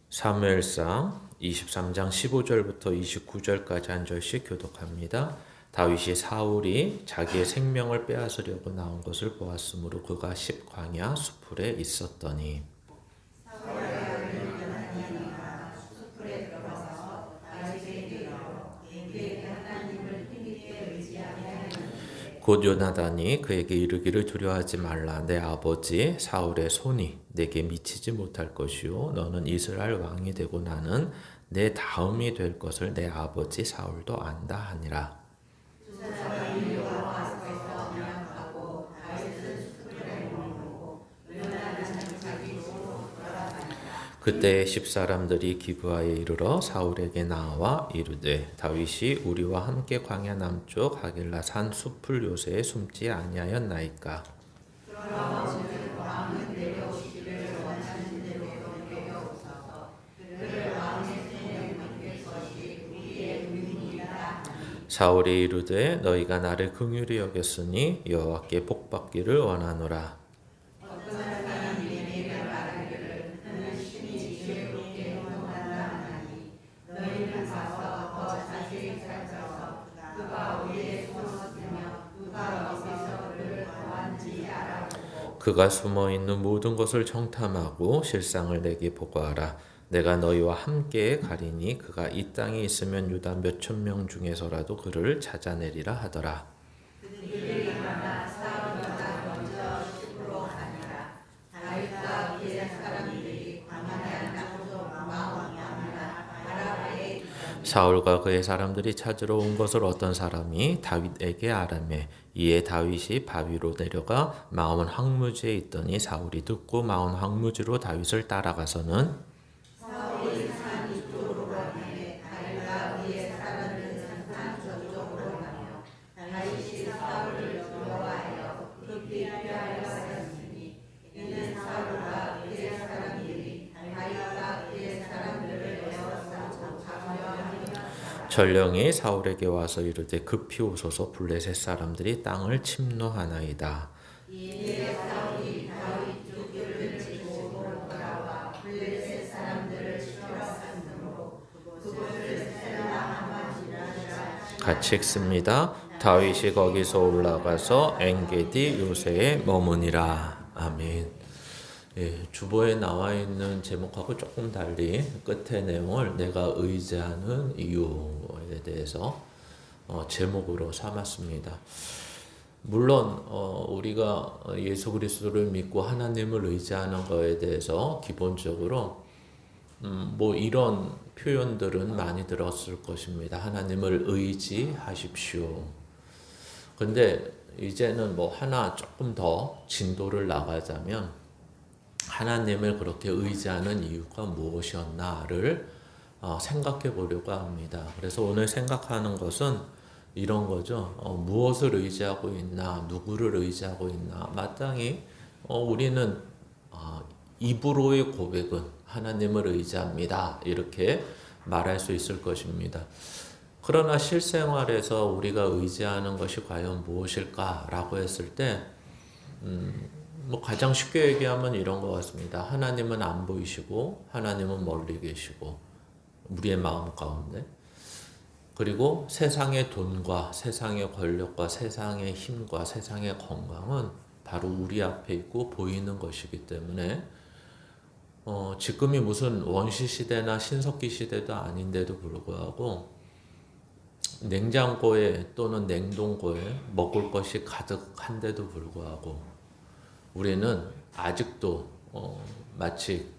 사무엘상 23장 15절부터 29절까지 한 절씩 교독합니다. 다윗이 사울이 자기의 생명을 빼앗으려고 나온 것을 보았으므로 그가 십광야 수풀에 있었더니 곧 요나단이 그에게 이르기를 두려워하지 말라. 내 아버지 사울의 손이 내게 미치지 못할 것이요 너는 이스라엘 왕이 되고 나는 내 다음이 될 것을 내 아버지 사울도 안다 하니라. 그때 십 사람들이 기브아에 이르러 사울에게 나와 이르되 다윗이 우리와 함께 광야 남쪽 하길라 산 숲을 요새에 숨지 아니하였나이까. 사울이 이르되 너희가 나를 긍휼히 여겼으니 여호와께 복받기를 원하노라. 그가 숨어 있는 모든 것을 정탐하고 실상을 내게 보고하라. 내가 너희와 함께 가리니 그가 이 땅에 있으면 유다 몇천 명 중에서라도 그를 찾아내리라 하더라. 사울과 그의 사람들이 찾으러 온 것을 어떤 사람이 다윗에게 아뢰매 이에 다윗이 바위로 내려가 마온 황무지에 있더니 사울이 듣고 마온 황무지로 다윗을 따라가서는 전령이 사울에게 와서 이르되 급히 오소서 블레셋 사람들이 땅을 침노하나이다. 같이 읽습니다. 다윗이 거기서 올라가서 엔게디 요새에 머무니라. 아멘. 주보에 나와 있는 제목하고 조금 달리 끝의 내용을 내가 의지하는 이유에 대해서 제목으로 삼았습니다. 물론 우리가 예수 그리스도를 믿고 하나님을 의지하는 것에 대해서 기본적으로 뭐 이런 표현들은 많이 들었을 것입니다. 하나님을 의지하십시오. 근데 이제는 뭐 하나 조금 더 진도를 나가자면 하나님을 그렇게 의지하는 이유가 무엇이었나를 생각해 보려고 합니다. 그래서 오늘 생각하는 것은 이런 거죠. 무엇을 의지하고 있나, 누구를 의지하고 있나. 마땅히 우리는 입으로의 고백은 하나님을 의지합니다. 이렇게 말할 수 있을 것입니다. 그러나 실생활에서 우리가 의지하는 것이 과연 무엇일까라고 했을 때 뭐 가장 쉽게 얘기하면 이런 것 같습니다. 하나님은 안 보이시고 하나님은 멀리 계시고 우리의 마음 가운데 그리고 세상의 돈과 세상의 권력과 세상의 힘과 세상의 건강은 바로 우리 앞에 있고 보이는 것이기 때문에 지금이 무슨 원시 시대나 신석기 시대도 아닌데도 불구하고 냉장고에 또는 냉동고에 먹을 것이 가득한데도 불구하고 우리는 아직도 마치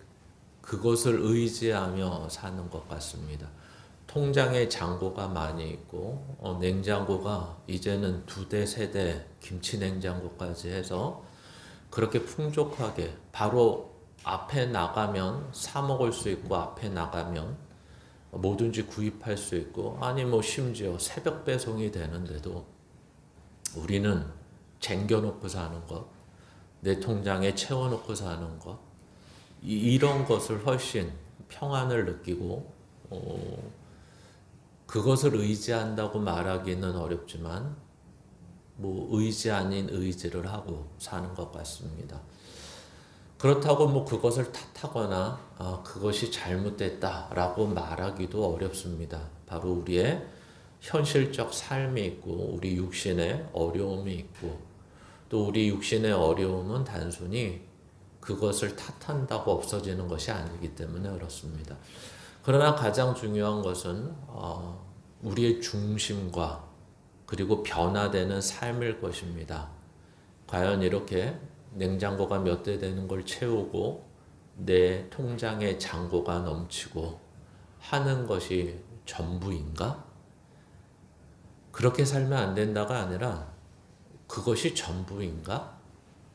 그것을 의지하며 사는 것 같습니다. 통장에 잔고가 많이 있고 냉장고가 이제는 2대, 3대 김치 냉장고까지 해서 그렇게 풍족하게 바로 앞에 나가면 사 먹을 수 있고 앞에 나가면 뭐든지 구입할 수 있고 아니 뭐 심지어 새벽 배송이 되는데도 우리는 쟁겨놓고 사는 것 내 통장에 채워놓고 사는 것 이런 것을 훨씬 평안을 느끼고 그것을 의지한다고 말하기는 어렵지만 뭐 의지 아닌 의지를 하고 사는 것 같습니다. 그렇다고 뭐 그것을 탓하거나 그것이 잘못됐다라고 말하기도 어렵습니다. 바로 우리의 현실적 삶이 있고 우리 육신의 어려움이 있고 또 우리 육신의 어려움은 단순히 그것을 탓한다고 없어지는 것이 아니기 때문에 그렇습니다. 그러나 가장 중요한 것은 우리의 중심과 그리고 변화되는 삶일 것입니다. 과연 이렇게 냉장고가 몇 대 되는 걸 채우고 내 통장에 잔고가 넘치고 하는 것이 전부인가? 그렇게 살면 안 된다가 아니라 그것이 전부인가?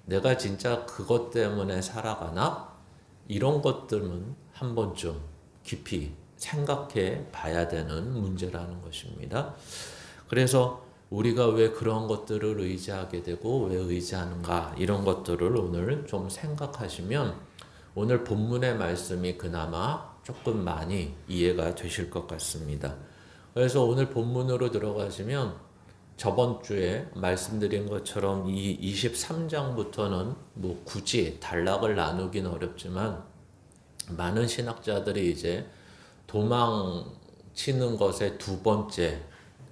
내가 진짜 그것 때문에 살아가나? 이런 것들은 한 번쯤 깊이 생각해 봐야 되는 문제라는 것입니다. 그래서 우리가 왜 그런 것들을 의지하게 되고 왜 의지하는가 이런 것들을 오늘 좀 생각하시면 오늘 본문의 말씀이 그나마 조금 많이 이해가 되실 것 같습니다. 그래서 오늘 본문으로 들어가시면 저번 주에 말씀드린 것처럼 이 23장부터는 뭐 굳이 단락을 나누긴 어렵지만 많은 신학자들이 이제 도망치는 것의 두 번째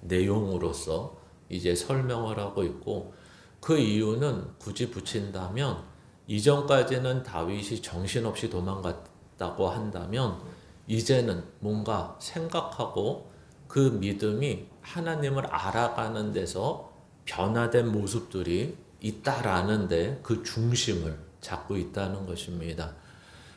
내용으로서 이제 설명을 하고 있고 그 이유는 굳이 붙인다면 이전까지는 다윗이 정신없이 도망갔다고 한다면 이제는 뭔가 생각하고 그 믿음이 하나님을 알아가는 데서 변화된 모습들이 있다라는데 그 중심을 잡고 있다는 것입니다.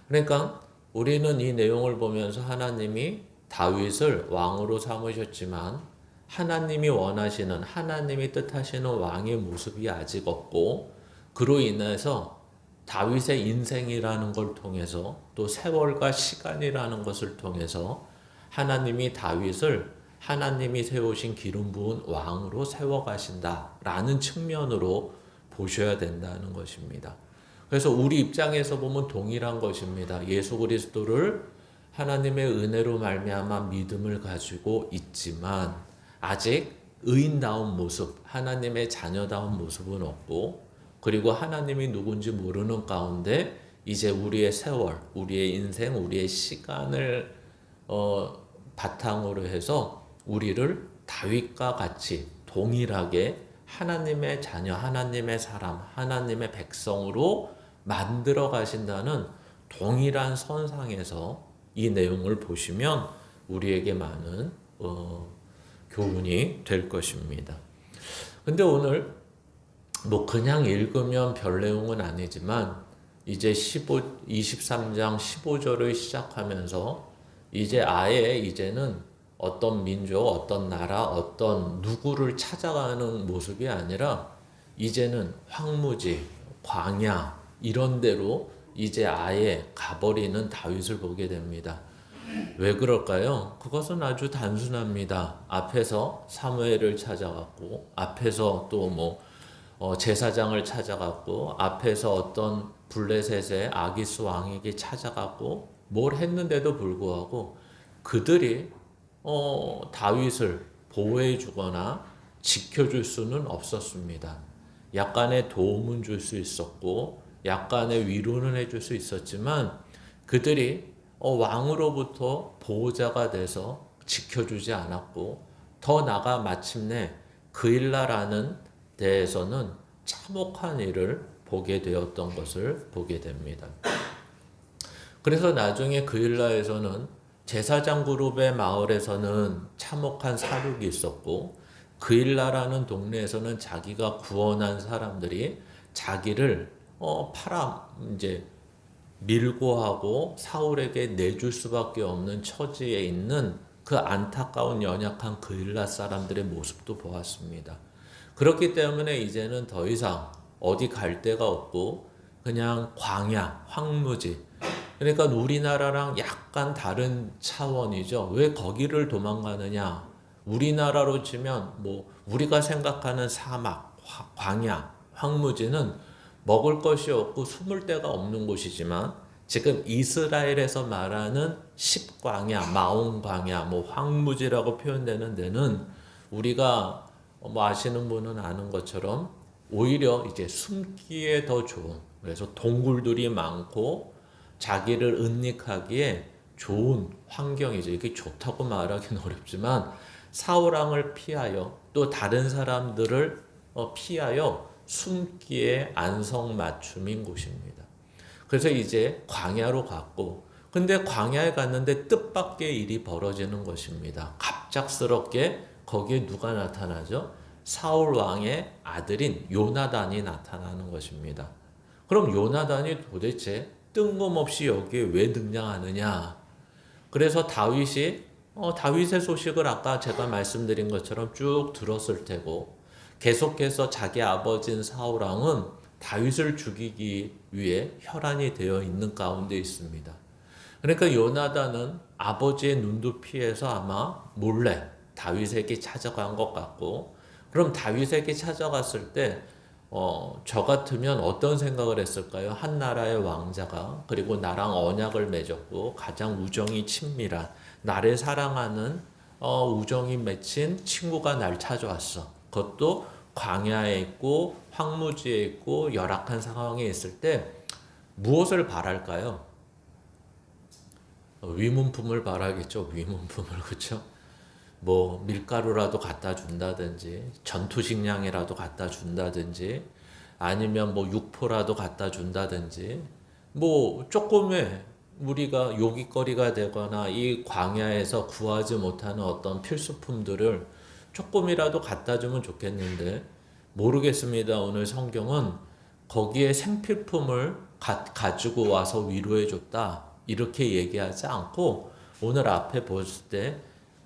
그러니까 우리는 이 내용을 보면서 하나님이 다윗을 왕으로 삼으셨지만 하나님이 원하시는 하나님이 뜻하시는 왕의 모습이 아직 없고 그로 인해서 다윗의 인생이라는 걸 통해서 또 세월과 시간이라는 것을 통해서 하나님이 다윗을 하나님이 세우신 기름 부은 왕으로 세워가신다라는 측면으로 보셔야 된다는 것입니다. 그래서 우리 입장에서 보면 동일한 것입니다. 예수 그리스도를 하나님의 은혜로 말미암아 믿음을 가지고 있지만 아직 의인다운 모습, 하나님의 자녀다운 모습은 없고 그리고 하나님이 누군지 모르는 가운데 이제 우리의 세월, 우리의 인생, 우리의 시간을 바탕으로 해서 우리를 다윗과 같이 동일하게 하나님의 자녀, 하나님의 사람, 하나님의 백성으로 만들어 가신다는 동일한 선상에서 이 내용을 보시면 우리에게 많은 교훈이 될 것입니다. 근데 오늘 뭐 그냥 읽으면 별 내용은 아니지만 이제 23장 15절을 시작하면서 이제 아예 이제는 어떤 민족, 어떤 나라, 어떤 누구를 찾아가는 모습이 아니라 이제는 황무지, 광야 이런 데로 이제 아예 가버리는 다윗을 보게 됩니다. 왜 그럴까요? 그것은 아주 단순합니다. 앞에서 사무엘을 찾아갔고 앞에서 또 뭐 제사장을 찾아갔고 앞에서 어떤 블레셋의 아기스 왕에게 찾아갔고 뭘 했는데도 불구하고 그들이 다윗을 보호해 주거나 지켜줄 수는 없었습니다. 약간의 도움은 줄 수 있었고 약간의 위로는 해줄 수 있었지만 그들이 왕으로부터 보호자가 돼서 지켜주지 않았고 더 나아가 마침내 그일라라는 데에서는 참혹한 일을 보게 되었던 것을 보게 됩니다. 그래서 나중에 그일라에서는 제사장 그룹의 마을에서는 참혹한 사륙이 있었고 그일라라는 동네에서는 자기가 구원한 사람들이 자기를 이제 밀고 하고 사울에게 내줄 수밖에 없는 처지에 있는 그 안타까운 연약한 그일라 사람들의 모습도 보았습니다. 그렇기 때문에 이제는 더 이상 어디 갈 데가 없고 그냥 광야, 황무지. 그러니까 우리나라랑 약간 다른 차원이죠. 왜 거기를 도망가느냐? 우리나라로 치면 뭐 우리가 생각하는 사막, 광야, 황무지는 먹을 것이 없고 숨을 데가 없는 곳이지만 지금 이스라엘에서 말하는 십광야, 마온광야, 뭐 황무지라고 표현되는 데는 우리가 뭐 아시는 분은 아는 것처럼 오히려 이제 숨기에 더 좋은 그래서 동굴들이 많고 자기를 은닉하기에 좋은 환경이죠. 이게 좋다고 말하기는 어렵지만 사울 왕을 피하여 또 다른 사람들을 피하여 숨기에 안성맞춤인 곳입니다. 그래서 이제 광야로 갔고, 근데 광야에 갔는데 뜻밖의 일이 벌어지는 것입니다. 갑작스럽게 거기에 누가 나타나죠? 사울 왕의 아들인 요나단이 나타나는 것입니다. 그럼 요나단이 도대체 뜬금없이 여기에 왜 등장하느냐? 그래서 다윗의 소식을 아까 제가 말씀드린 것처럼 쭉 들었을 테고, 계속해서 자기 아버지인 사울 왕은 다윗을 죽이기 위해 혈안이 되어 있는 가운데 있습니다. 그러니까 요나단은 아버지의 눈도 피해서 아마 몰래 다윗에게 찾아간 것 같고, 그럼 다윗에게 찾아갔을 때 저 같으면 어떤 생각을 했을까요? 한 나라의 왕자가, 그리고 나랑 언약을 맺었고 가장 우정이 친밀한, 나를 사랑하는 우정이 맺힌 친구가 날 찾아왔어. 그것도 광야에 있고 황무지에 있고 열악한 상황에 있을 때 무엇을 바랄까요? 위문품을 바라겠죠. 위문품을. 그렇죠? 뭐 밀가루라도 갖다 준다든지 전투식량이라도 갖다 준다든지 아니면 뭐 육포라도 갖다 준다든지 뭐 조금의 우리가 요깃거리가 되거나 이 광야에서 구하지 못하는 어떤 필수품들을 조금이라도 갖다 주면 좋겠는데, 모르겠습니다. 오늘 성경은 거기에 생필품을 가지고 와서 위로해 줬다 이렇게 얘기하지 않고, 오늘 앞에 보실 때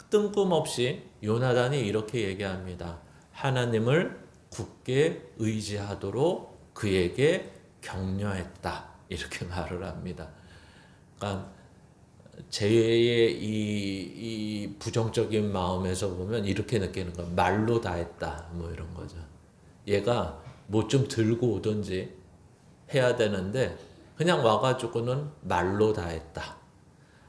뜬금없이 요나단이 이렇게 얘기합니다. 하나님을 굳게 의지하도록 그에게 격려했다. 이렇게 말을 합니다. 그러니까 제의 이 부정적인 마음에서 보면 이렇게 느끼는 거, 말로 다 했다. 뭐 이런 거죠. 얘가 뭐 좀 들고 오든지 해야 되는데 그냥 와가지고는 말로 다 했다.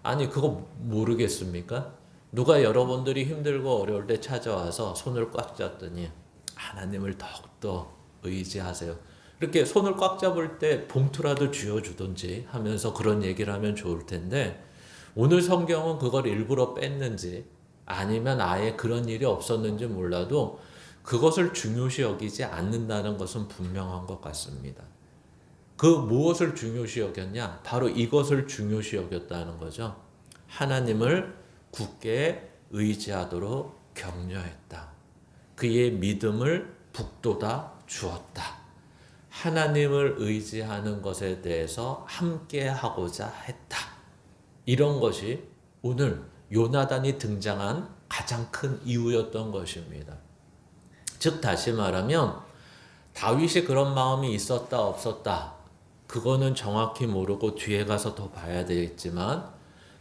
아니 그거 모르겠습니까? 누가 여러분들이 힘들고 어려울 때 찾아와서 손을 꽉 잡더니 하나님을 더욱더 의지하세요. 이렇게 손을 꽉 잡을 때 봉투라도 쥐어주든지 하면서 그런 얘기를 하면 좋을 텐데, 오늘 성경은 그걸 일부러 뺐는지 아니면 아예 그런 일이 없었는지 몰라도 그것을 중요시 여기지 않는다는 것은 분명한 것 같습니다. 그 무엇을 중요시 여겼냐? 바로 이것을 중요시 여겼다는 거죠. 하나님을 굳게 의지하도록 격려했다. 그의 믿음을 북돋아 주었다. 하나님을 의지하는 것에 대해서 함께 하고자 했다. 이런 것이 오늘 요나단이 등장한 가장 큰 이유였던 것입니다. 즉 다시 말하면 다윗이 그런 마음이 있었다 없었다 그거는 정확히 모르고 뒤에 가서 더 봐야 되겠지만,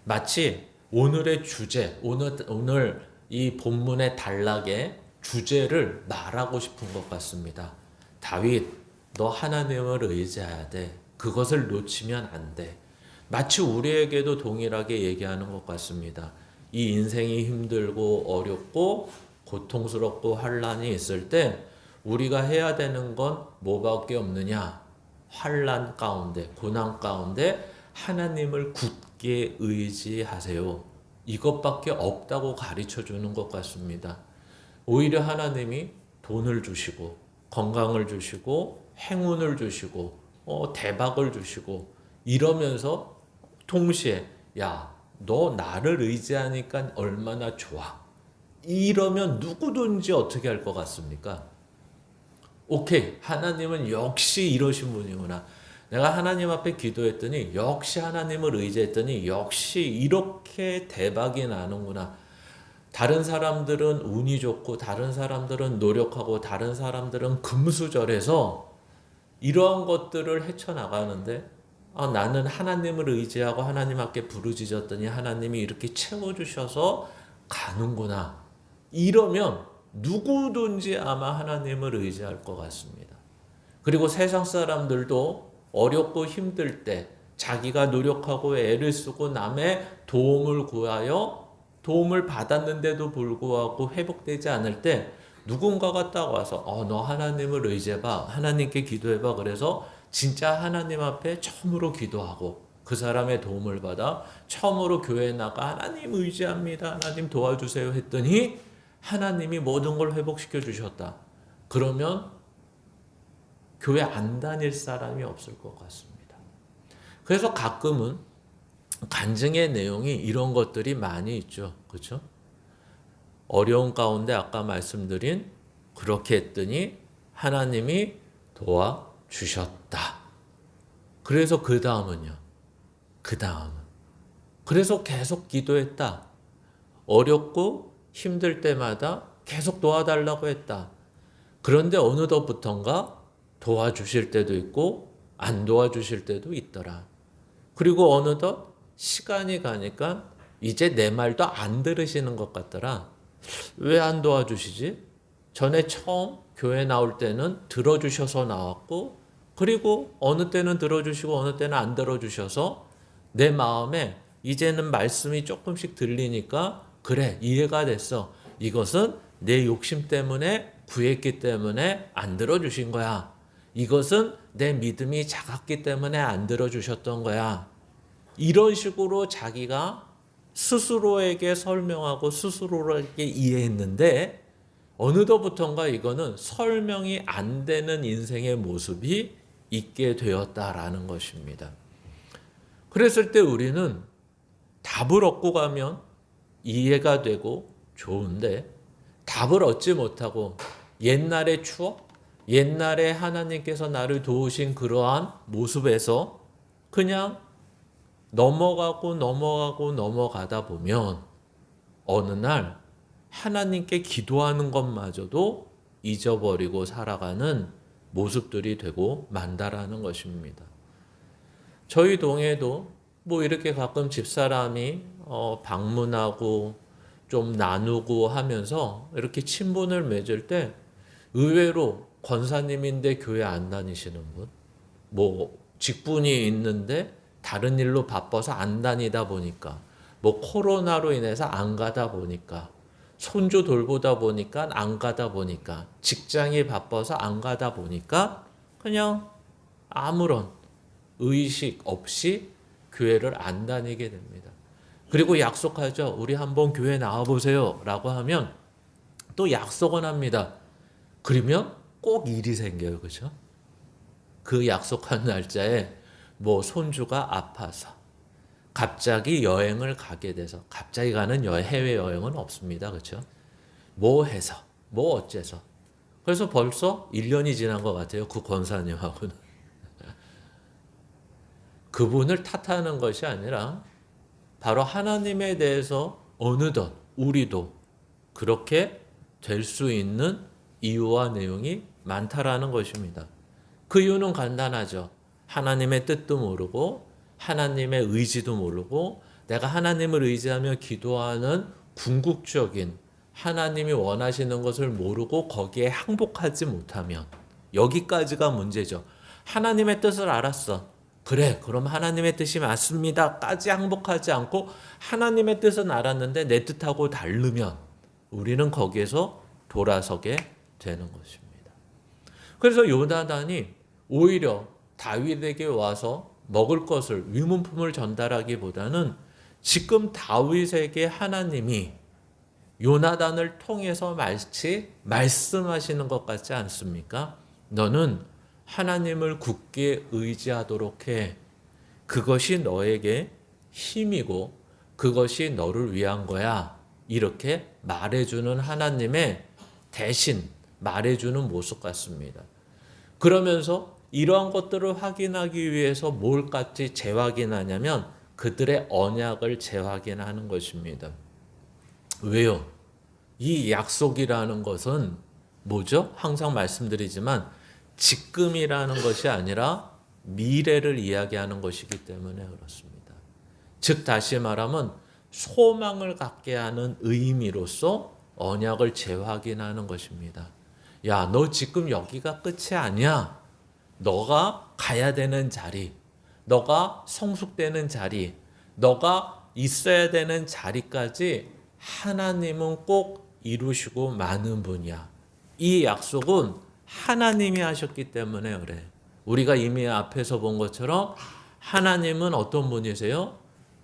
마치 오늘의 주제, 오늘 이 본문의 단락의 주제를 말하고 싶은 것 같습니다. 다윗, 너 하나님을 의지해야 돼. 그것을 놓치면 안 돼. 마치 우리에게도 동일하게 얘기하는 것 같습니다. 이 인생이 힘들고 어렵고 고통스럽고 환난이 있을 때 우리가 해야 되는 건 뭐밖에 없느냐? 환난 가운데, 고난 가운데 하나님을 굳게 의지하세요. 이것밖에 없다고 가르쳐 주는 것 같습니다. 오히려 하나님이 돈을 주시고 건강을 주시고 행운을 주시고 대박을 주시고 이러면서 동시에 야, 너 나를 의지하니까 얼마나 좋아. 이러면 누구든지 어떻게 할 것 같습니까? 오케이, 하나님은 역시 이러신 분이구나. 내가 하나님 앞에 기도했더니 역시 하나님을 의지했더니 역시 이렇게 대박이 나는구나. 다른 사람들은 운이 좋고 다른 사람들은 노력하고 다른 사람들은 금수저래서 이러한 것들을 헤쳐나가는데 나는 하나님을 의지하고 하나님 앞에 부르짖었더니 하나님이 이렇게 채워주셔서 가는구나. 이러면 누구든지 아마 하나님을 의지할 것 같습니다. 그리고 세상 사람들도 어렵고 힘들 때 자기가 노력하고 애를 쓰고 남의 도움을 구하여 도움을 받았는데도 불구하고 회복되지 않을 때 누군가가 딱 와서 너 하나님을 의지해봐, 하나님께 기도해봐, 그래서 진짜 하나님 앞에 처음으로 기도하고 그 사람의 도움을 받아 처음으로 교회에 나가 하나님 의지합니다. 하나님 도와주세요 했더니 하나님이 모든 걸 회복시켜 주셨다. 그러면 교회 안 다닐 사람이 없을 것 같습니다. 그래서 가끔은 간증의 내용이 이런 것들이 많이 있죠. 그렇죠? 어려운 가운데 아까 말씀드린 그렇게 했더니 하나님이 도와주셨다. 그래서 그 다음은요. 그래서 계속 기도했다. 어렵고 힘들 때마다 계속 도와달라고 했다. 그런데 어느덧부턴가 도와주실 때도 있고 안 도와주실 때도 있더라. 그리고 어느덧 시간이 가니까 이제 내 말도 안 들으시는 것 같더라. 왜 안 도와주시지? 전에 처음 교회 나올 때는 들어주셔서 나왔고 그리고 어느 때는 들어주시고 어느 때는 안 들어주셔서 내 마음에 이제는 말씀이 조금씩 들리니까 그래 이해가 됐어. 이것은 내 욕심 때문에 구했기 때문에 안 들어주신 거야. 이것은 내 믿음이 작았기 때문에 안 들어주셨던 거야. 이런 식으로 자기가 스스로에게 설명하고 스스로에게 이해했는데 어느덧부턴가 이거는 설명이 안 되는 인생의 모습이 있게 되었다라는 것입니다. 그랬을 때 우리는 답을 얻고 가면 이해가 되고 좋은데 답을 얻지 못하고 옛날의 추억, 옛날에 하나님께서 나를 도우신 그러한 모습에서 그냥 넘어가다 보면 어느 날 하나님께 기도하는 것마저도 잊어버리고 살아가는 모습들이 되고 만다라는 것입니다. 저희 동에도 뭐 이렇게 가끔 집사람이 방문하고 좀 나누고 하면서 이렇게 친분을 맺을 때 의외로 권사님인데 교회 안 다니시는 분, 뭐 직분이 있는데 다른 일로 바빠서 안 다니다 보니까, 뭐 코로나로 인해서 안 가다 보니까, 손주 돌보다 보니까 안 가다 보니까, 직장이 바빠서 안 가다 보니까 그냥 아무런 의식 없이 교회를 안 다니게 됩니다. 그리고 약속하죠. 우리 한번 교회 나와보세요 라고 하면 또 약속은 합니다. 그러면 꼭 일이 생겨요. 그렇죠? 그 약속한 날짜에 뭐 손주가 아파서 갑자기 여행을 가게 돼서, 갑자기 가는 해외여행은 없습니다. 그렇죠? 뭐 해서 뭐 어째서, 그래서 벌써 1년이 지난 것 같아요. 그 권사님하고는. 그분을 탓하는 것이 아니라 바로 하나님에 대해서 어느덧 우리도 그렇게 될 수 있는 이유와 내용이 많다라는 것입니다. 그 이유는 간단하죠. 하나님의 뜻도 모르고 하나님의 의지도 모르고 내가 하나님을 의지하며 기도하는 궁극적인 하나님이 원하시는 것을 모르고 거기에 항복하지 못하면, 여기까지가 문제죠. 하나님의 뜻을 알았어. 그래, 그럼 하나님의 뜻이 맞습니다 까지 항복하지 않고 하나님의 뜻은 알았는데 내 뜻하고 다르면 우리는 거기에서 돌아서게 되는 것입니다. 그래서 요나단이 오히려 다윗에게 와서 먹을 것을, 위문품을 전달하기보다는 지금 다윗에게 하나님이 요나단을 통해서 마치 말씀하시는 것 같지 않습니까? 너는 하나님을 굳게 의지하도록 해. 그것이 너에게 힘이고 그것이 너를 위한 거야. 이렇게 말해주는 하나님의 대신 말해주는 모습 같습니다. 그러면서 이러한 것들을 확인하기 위해서 뭘 같이 재확인하냐면 그들의 언약을 재확인하는 것입니다. 왜요? 이 약속이라는 것은 뭐죠? 항상 말씀드리지만 지금이라는 것이 아니라 미래를 이야기하는 것이기 때문에 그렇습니다. 즉 다시 말하면 소망을 갖게 하는 의미로서 언약을 재확인하는 것입니다. 야, 너 지금 여기가 끝이 아니야. 너가 가야 되는 자리, 너가 성숙되는 자리, 너가 있어야 되는 자리까지 하나님은 꼭 이루시고 마는 분이야. 이 약속은 하나님이 하셨기 때문에 그래. 우리가 이미 앞에서 본 것처럼 하나님은 어떤 분이세요?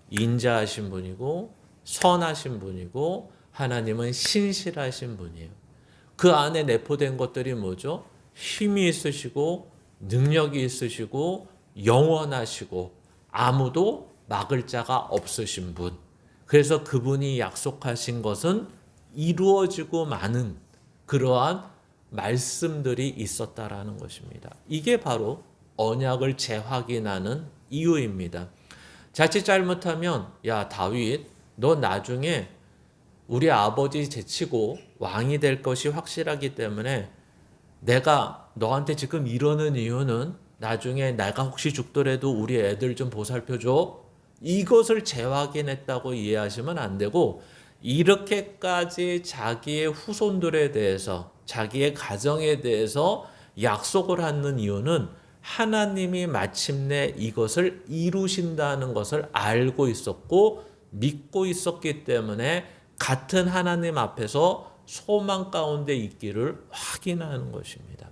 인자하신 분이고 선하신 분이고 하나님은 신실하신 분이에요. 그 안에 내포된 것들이 뭐죠? 힘이 있으시고 능력이 있으시고 영원하시고 아무도 막을 자가 없으신 분. 그래서 그분이 약속하신 것은 이루어지고 마는 그러한 말씀들이 있었다라는 것입니다. 이게 바로 언약을 재확인하는 이유입니다. 자칫 잘못하면 야 다윗 너 나중에 우리 아버지 제치고 왕이 될 것이 확실하기 때문에 내가 너한테 지금 이러는 이유는 나중에 내가 혹시 죽더라도 우리 애들 좀 보살펴줘. 이것을 재확인했다고 이해하시면 안 되고 이렇게까지 자기의 후손들에 대해서 자기의 가정에 대해서 약속을 하는 이유는 하나님이 마침내 이것을 이루신다는 것을 알고 있었고 믿고 있었기 때문에 같은 하나님 앞에서 소망 가운데 있기를 확인하는 것입니다.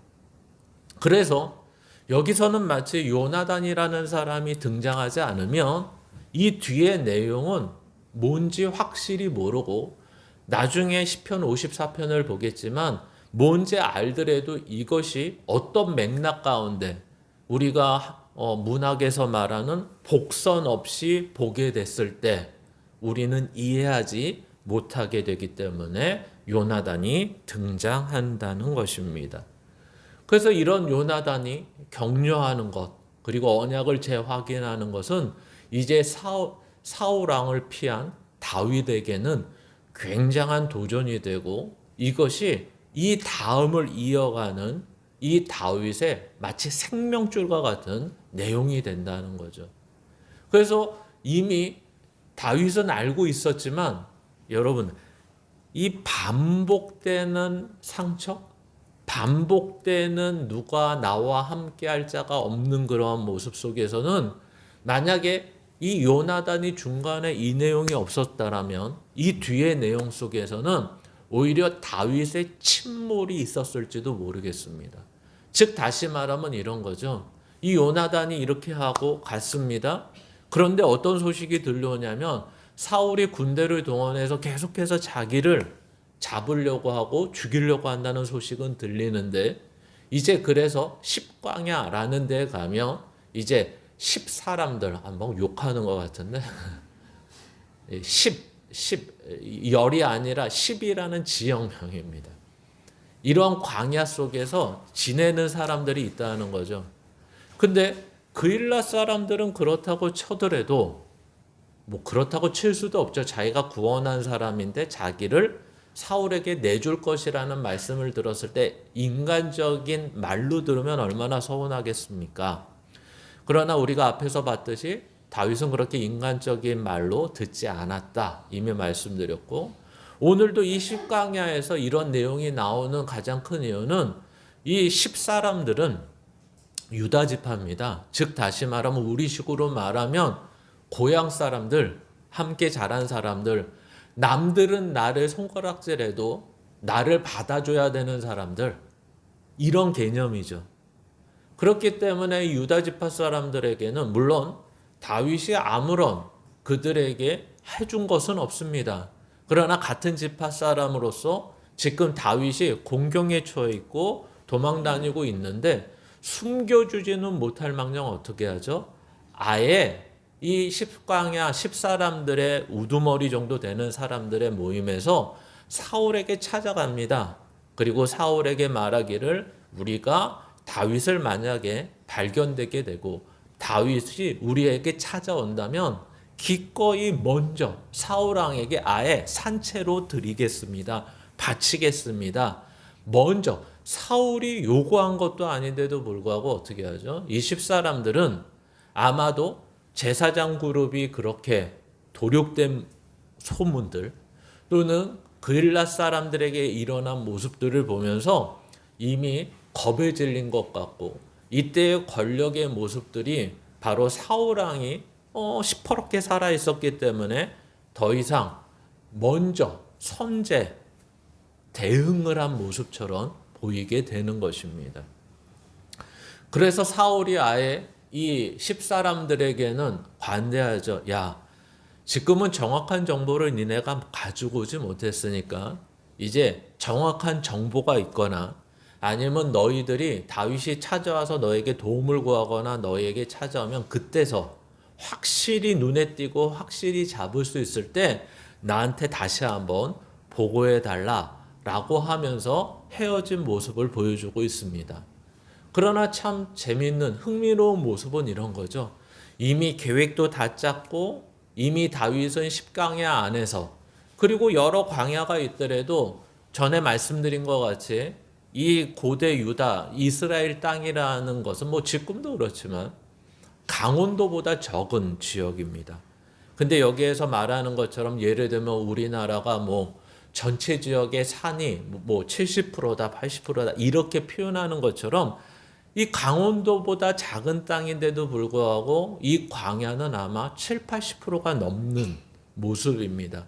그래서 여기서는 마치 요나단이라는 사람이 등장하지 않으면 이 뒤의 내용은 뭔지 확실히 모르고 나중에 시편 54편을 보겠지만 뭔지 알더라도 이것이 어떤 맥락 가운데 우리가 문학에서 말하는 복선 없이 보게 됐을 때 우리는 이해하지 못하게 되기 때문에 요나단이 등장한다는 것입니다. 그래서 이런 요나단이 격려하는 것 그리고 언약을 재확인하는 것은 이제 사울 왕을 피한 다윗에게는 굉장한 도전이 되고 이것이 이 다음을 이어가는 이 다윗의 마치 생명줄과 같은 내용이 된다는 거죠. 그래서 이미 다윗은 알고 있었지만 여러분 이 반복되는 상처, 반복되는 누가 나와 함께 할 자가 없는 그러한 모습 속에서는 만약에 이 요나단이 중간에 이 내용이 없었다라면 이 뒤의 내용 속에서는 오히려 다윗의 침몰이 있었을지도 모르겠습니다. 즉 다시 말하면 이런 거죠. 이 요나단이 이렇게 하고 갔습니다. 그런데 어떤 소식이 들려오냐면 사울이 군대를 동원해서 계속해서 자기를 잡으려고 하고 죽이려고 한다는 소식은 들리는데 이제 그래서 십광야라는 데 가면 이제 10사람들 뭐 욕하는 것 같은데 10열이 아니라 10이라는 지역명입니다. 이런 광야 속에서 지내는 사람들이 있다는 거죠. 근데 그일라 사람들은 그렇다고 쳐더라도 뭐 그렇다고 칠 수도 없죠. 자기가 구원한 사람인데 자기를 사울에게 내줄 것이라는 말씀을 들었을 때 인간적인 말로 들으면 얼마나 서운하겠습니까? 그러나 우리가 앞에서 봤듯이 다윗은 그렇게 인간적인 말로 듣지 않았다. 이미 말씀드렸고 오늘도 이 십강야에서 이런 내용이 나오는 가장 큰 이유는 이 10사람들은 유다 지파입니다. 즉 다시 말하면 우리식으로 말하면 고향 사람들, 함께 자란 사람들, 남들은 나를 손가락질해도 나를 받아줘야 되는 사람들 이런 개념이죠. 그렇기 때문에 유다 지파 사람들에게는 물론 다윗이 아무런 그들에게 해준 것은 없습니다. 그러나 같은 지파 사람으로서 지금 다윗이 공경에 처해 있고 도망 다니고 있는데 숨겨주지는 못할 망정 어떻게 하죠? 아예 이 10광야 10사람들의 우두머리 정도 되는 사람들의 모임에서 사울에게 찾아갑니다. 그리고 사울에게 말하기를 우리가 다윗을 만약에 발견되게 되고 다윗이 우리에게 찾아온다면 기꺼이 먼저 사울왕에게 아예 산채로 드리겠습니다. 바치겠습니다. 먼저 사울이 요구한 것도 아닌데도 불구하고 어떻게 하죠? 이 10사람들은 아마도 제사장 그룹이 그렇게 도륙된 소문들 또는 그일라 사람들에게 일어난 모습들을 보면서 이미 겁에 질린 것 같고 이때의 권력의 모습들이 바로 사울왕이 시퍼렇게 살아 있었기 때문에 더 이상 먼저 선제 대응을 한 모습처럼 보이게 되는 것입니다. 그래서 사울이 아예 이 10사람들에게는 관대하죠. 야, 지금은 정확한 정보를 니네가 가지고 오지 못했으니까 이제 정확한 정보가 있거나 아니면 너희들이 다윗이 찾아와서 너에게 도움을 구하거나 너에게 찾아오면 그때서 확실히 눈에 띄고 확실히 잡을 수 있을 때 나한테 다시 한번 보고해 달라라고 하면서 헤어진 모습을 보여주고 있습니다. 그러나 참 재미있는 흥미로운 모습은 이런 거죠. 이미 계획도 다 짰고 이미 다윗은 10강야 안에서 그리고 여러 광야가 있더라도 전에 말씀드린 것 같이 이 고대 유다 이스라엘 땅이라는 것은 뭐 지금도 그렇지만 강원도보다 적은 지역입니다. 근데 여기에서 말하는 것처럼 예를 들면 우리나라가 뭐 전체 지역의 산이 뭐 70%다 80%다 이렇게 표현하는 것처럼 이 강원도보다 작은 땅인데도 불구하고 이 광야는 아마 7, 80%가 넘는 모습입니다.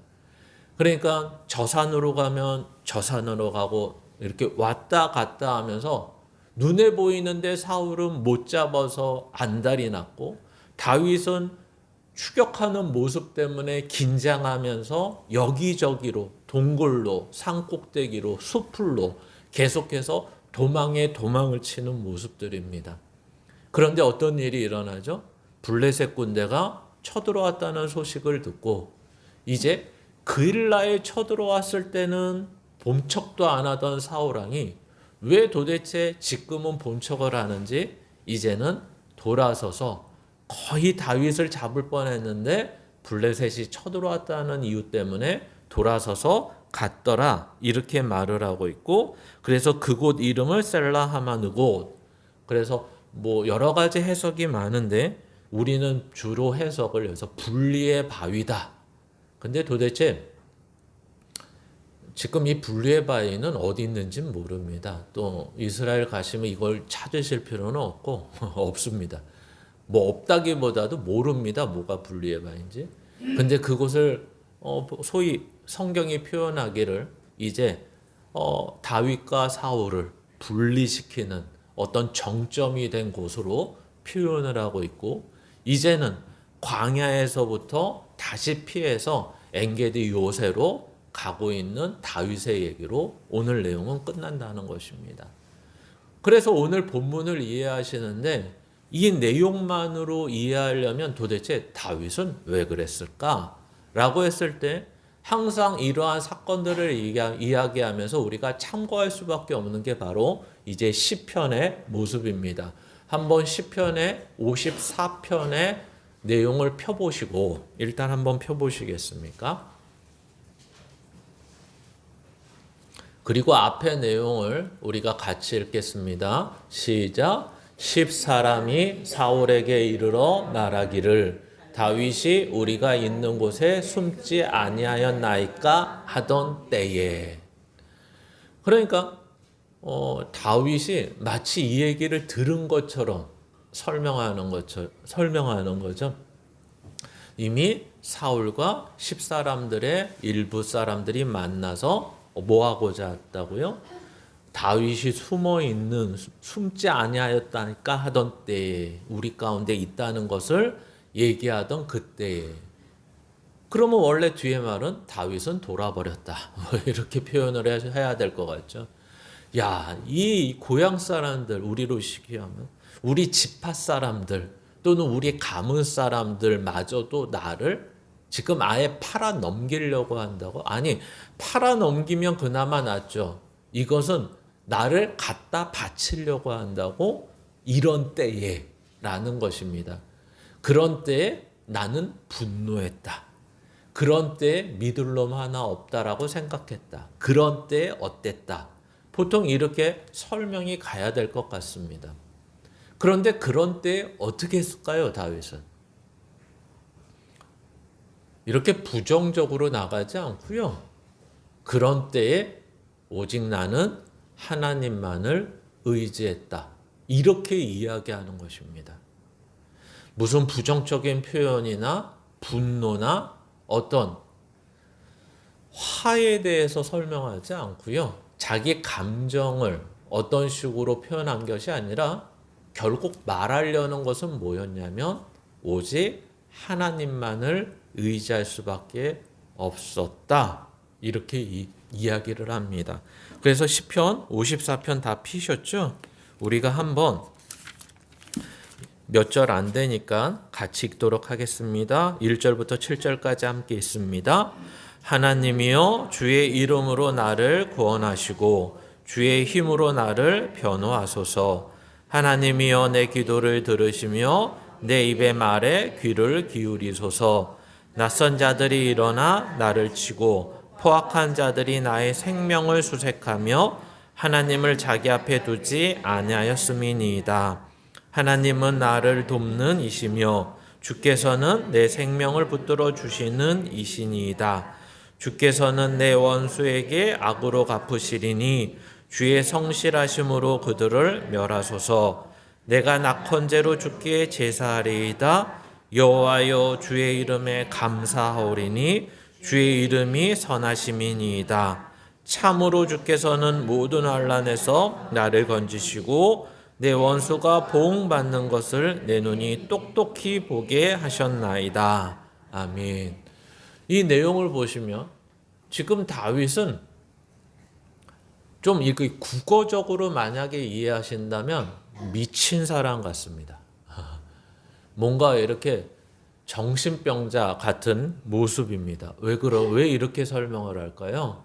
그러니까 저 산으로 가면 저 산으로 가고 이렇게 왔다 갔다 하면서 눈에 보이는데 사울은 못 잡아서 안달이 났고 다윗은 추격하는 모습 때문에 긴장하면서 여기저기로 동굴로 산꼭대기로 숲풀로 계속해서 도망을 치는 모습들입니다. 그런데 어떤 일이 일어나죠? 블레셋 군대가 쳐들어왔다는 소식을 듣고 이제 그일라에 쳐들어왔을 때는 본척도 안 하던 사울왕이 왜 도대체 지금은 본척을 하는지 이제는 돌아서서 거의 다윗을 잡을 뻔했는데 블레셋이 쳐들어왔다는 이유 때문에 돌아서서 갔더라 이렇게 말을 하고 있고 그래서 그곳 이름을 셀라하마느곳 그래서 뭐 여러 가지 해석이 많은데 우리는 주로 해석을 해서 분리의 바위다. 근데 도대체 지금 이 분리의 바위는 어디 있는지 모릅니다. 또 이스라엘 가시면 이걸 찾으실 필요는 없고 없습니다. 뭐 없다기보다도 모릅니다. 뭐가 분리의 바위인지. 근데 그곳을 소위 성경이 표현하기를 이제 다윗과 사울을 분리시키는 어떤 정점이 된 곳으로 표현을 하고 있고 이제는 광야에서부터 다시 피해서 엔게디 요새로 가고 있는 다윗의 얘기로 오늘 내용은 끝난다는 것입니다. 그래서 오늘 본문을 이해하시는데 이 내용만으로 이해하려면 도대체 다윗은 왜 그랬을까? 라고 했을 때 항상 이러한 사건들을 이야기하면서 우리가 참고할 수밖에 없는 게 바로 이제 시편의 모습입니다. 한번 시편의 54편의 내용을 펴보시고 일단 한번 펴보시겠습니까? 그리고 앞의 내용을 우리가 같이 읽겠습니다. 시작. 10사람이 사울에게 이르러 말하기를 다윗이 우리가 있는 곳에 숨지 아니하였나이까 하던 때에. 그러니까 다윗이 마치 이 얘기를 들은 것처럼 설명하는 거죠. 이미 사울과 10사람들의 일부 사람들이 만나서 뭐 하고자 했다고요? 다윗이 숨지 아니하였다니까 하던 때에 우리 가운데 있다는 것을 얘기하던 그때에. 그러면 원래 뒤에 말은 다윗은 돌아버렸다. 뭐 이렇게 표현을 해야 될 것 같죠. 야, 이 고향 사람들 우리로 시기하면 우리 지파 사람들 또는 우리 가문 사람들마저도 나를 지금 아예 팔아 넘기려고 한다고? 아니, 팔아 넘기면 그나마 낫죠. 이것은 나를 갖다 바치려고 한다고? 이런 때에 라는 것입니다. 그런 때에 나는 분노했다. 그런 때에 믿을 놈 하나 없다라고 생각했다. 그런 때에 어땠다. 보통 이렇게 설명이 가야 될 것 같습니다. 그런데 그런 때에 어떻게 했을까요, 다윗은? 이렇게 부정적으로 나가지 않고요. 그런 때에 오직 나는 하나님만을 의지했다. 이렇게 이야기하는 것입니다. 무슨 부정적인 표현이나 분노나 어떤 화에 대해서 설명하지 않고요. 자기 감정을 어떤 식으로 표현한 것이 아니라 결국 말하려는 것은 뭐였냐면 오직 하나님만을 의지할 수밖에 없었다. 이렇게 이야기를 합니다. 그래서 시편 54편 다 피셨죠? 우리가 한번 몇 절 안 되니까 같이 읽도록 하겠습니다. 1절부터 7절까지 함께 읽습니다. 하나님이여 주의 이름으로 나를 구원하시고 주의 힘으로 나를 변호하소서. 하나님이여 내 기도를 들으시며 내 입의 말에 귀를 기울이소서. 낯선 자들이 일어나 나를 치고 포악한 자들이 나의 생명을 수색하며 하나님을 자기 앞에 두지 아니하였음이니이다. 하나님은 나를 돕는 이시며 주께서는 내 생명을 붙들어 주시는 이시니이다. 주께서는 내 원수에게 악으로 갚으시리니 주의 성실하심으로 그들을 멸하소서. 내가 낙헌제로 주께 제사하리이다. 여호와여 주의 이름에 감사하오리니 주의 이름이 선하심이니이다. 참으로 주께서는 모든 환난에서 나를 건지시고 내 원수가 보응받는 것을 내 눈이 똑똑히 보게 하셨나이다. 아멘. 이 내용을 보시면 지금 다윗은 좀 이거 국어적으로 만약에 이해하신다면 미친 사람 같습니다. 뭔가 이렇게 정신병자 같은 모습입니다. 왜 이렇게 설명을 할까요?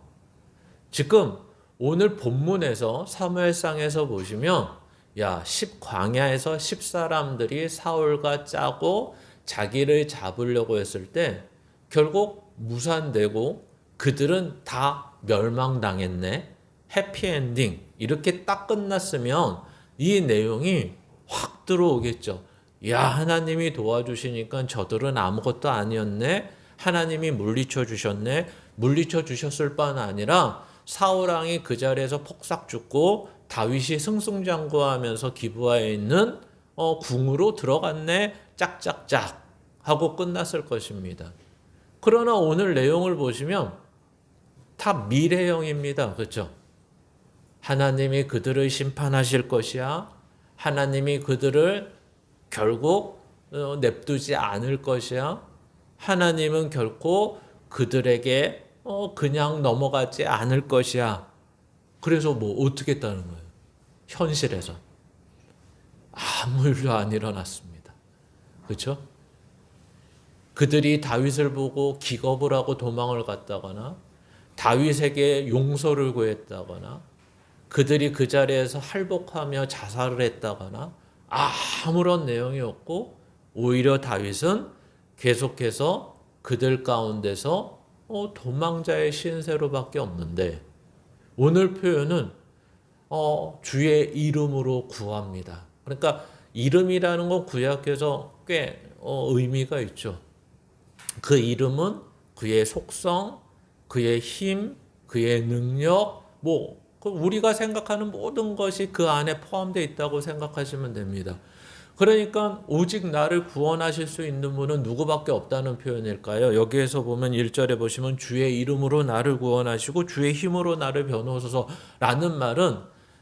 지금 오늘 본문에서 사무엘상에서 보시면 광야에서 10사람들이 사울과 짜고 자기를 잡으려고 했을 때 결국 무산되고 그들은 다 멸망당했네. 해피엔딩 이렇게 딱 끝났으면 이 내용이 확 들어오겠죠. 하나님이 도와주시니까 저들은 아무것도 아니었네. 하나님이 물리쳐 주셨네. 물리쳐 주셨을 뿐 아니라 사울왕이 그 자리에서 폭삭 죽고 다윗이 승승장구하면서 기브아에 있는 궁으로 들어갔네. 짝짝짝 하고 끝났을 것입니다. 그러나 오늘 내용을 보시면 다 미래형입니다. 그렇죠? 하나님이 그들을 심판하실 것이야. 하나님이 그들을 결국 냅두지 않을 것이야. 하나님은 결코 그들에게 그냥 넘어가지 않을 것이야. 그래서 어떻게 했다는 거예요? 현실에서 아무 일도 안 일어났습니다. 그렇죠? 그들이 다윗을 보고 기겁을 하고 도망을 갔다거나 다윗에게 용서를 구했다거나 그들이 그 자리에서 할복하며 자살을 했다거나 아무런 내용이 없고 오히려 다윗은 계속해서 그들 가운데서 도망자의 신세로밖에 없는데 오늘 표현은 주의 이름으로 구합니다. 그러니까 이름이라는 건 구약에서 꽤 의미가 있죠. 그 이름은 그의 속성, 그의 힘, 그의 능력, 우리가 생각하는 모든 것이 그 안에 포함되어 있다고 생각하시면 됩니다. 그러니까 오직 나를 구원하실 수 있는 분은 누구밖에 없다는 표현일까요? 여기에서 보면 1절에 보시면 주의 이름으로 나를 구원하시고 주의 힘으로 나를 변호소서라는 말은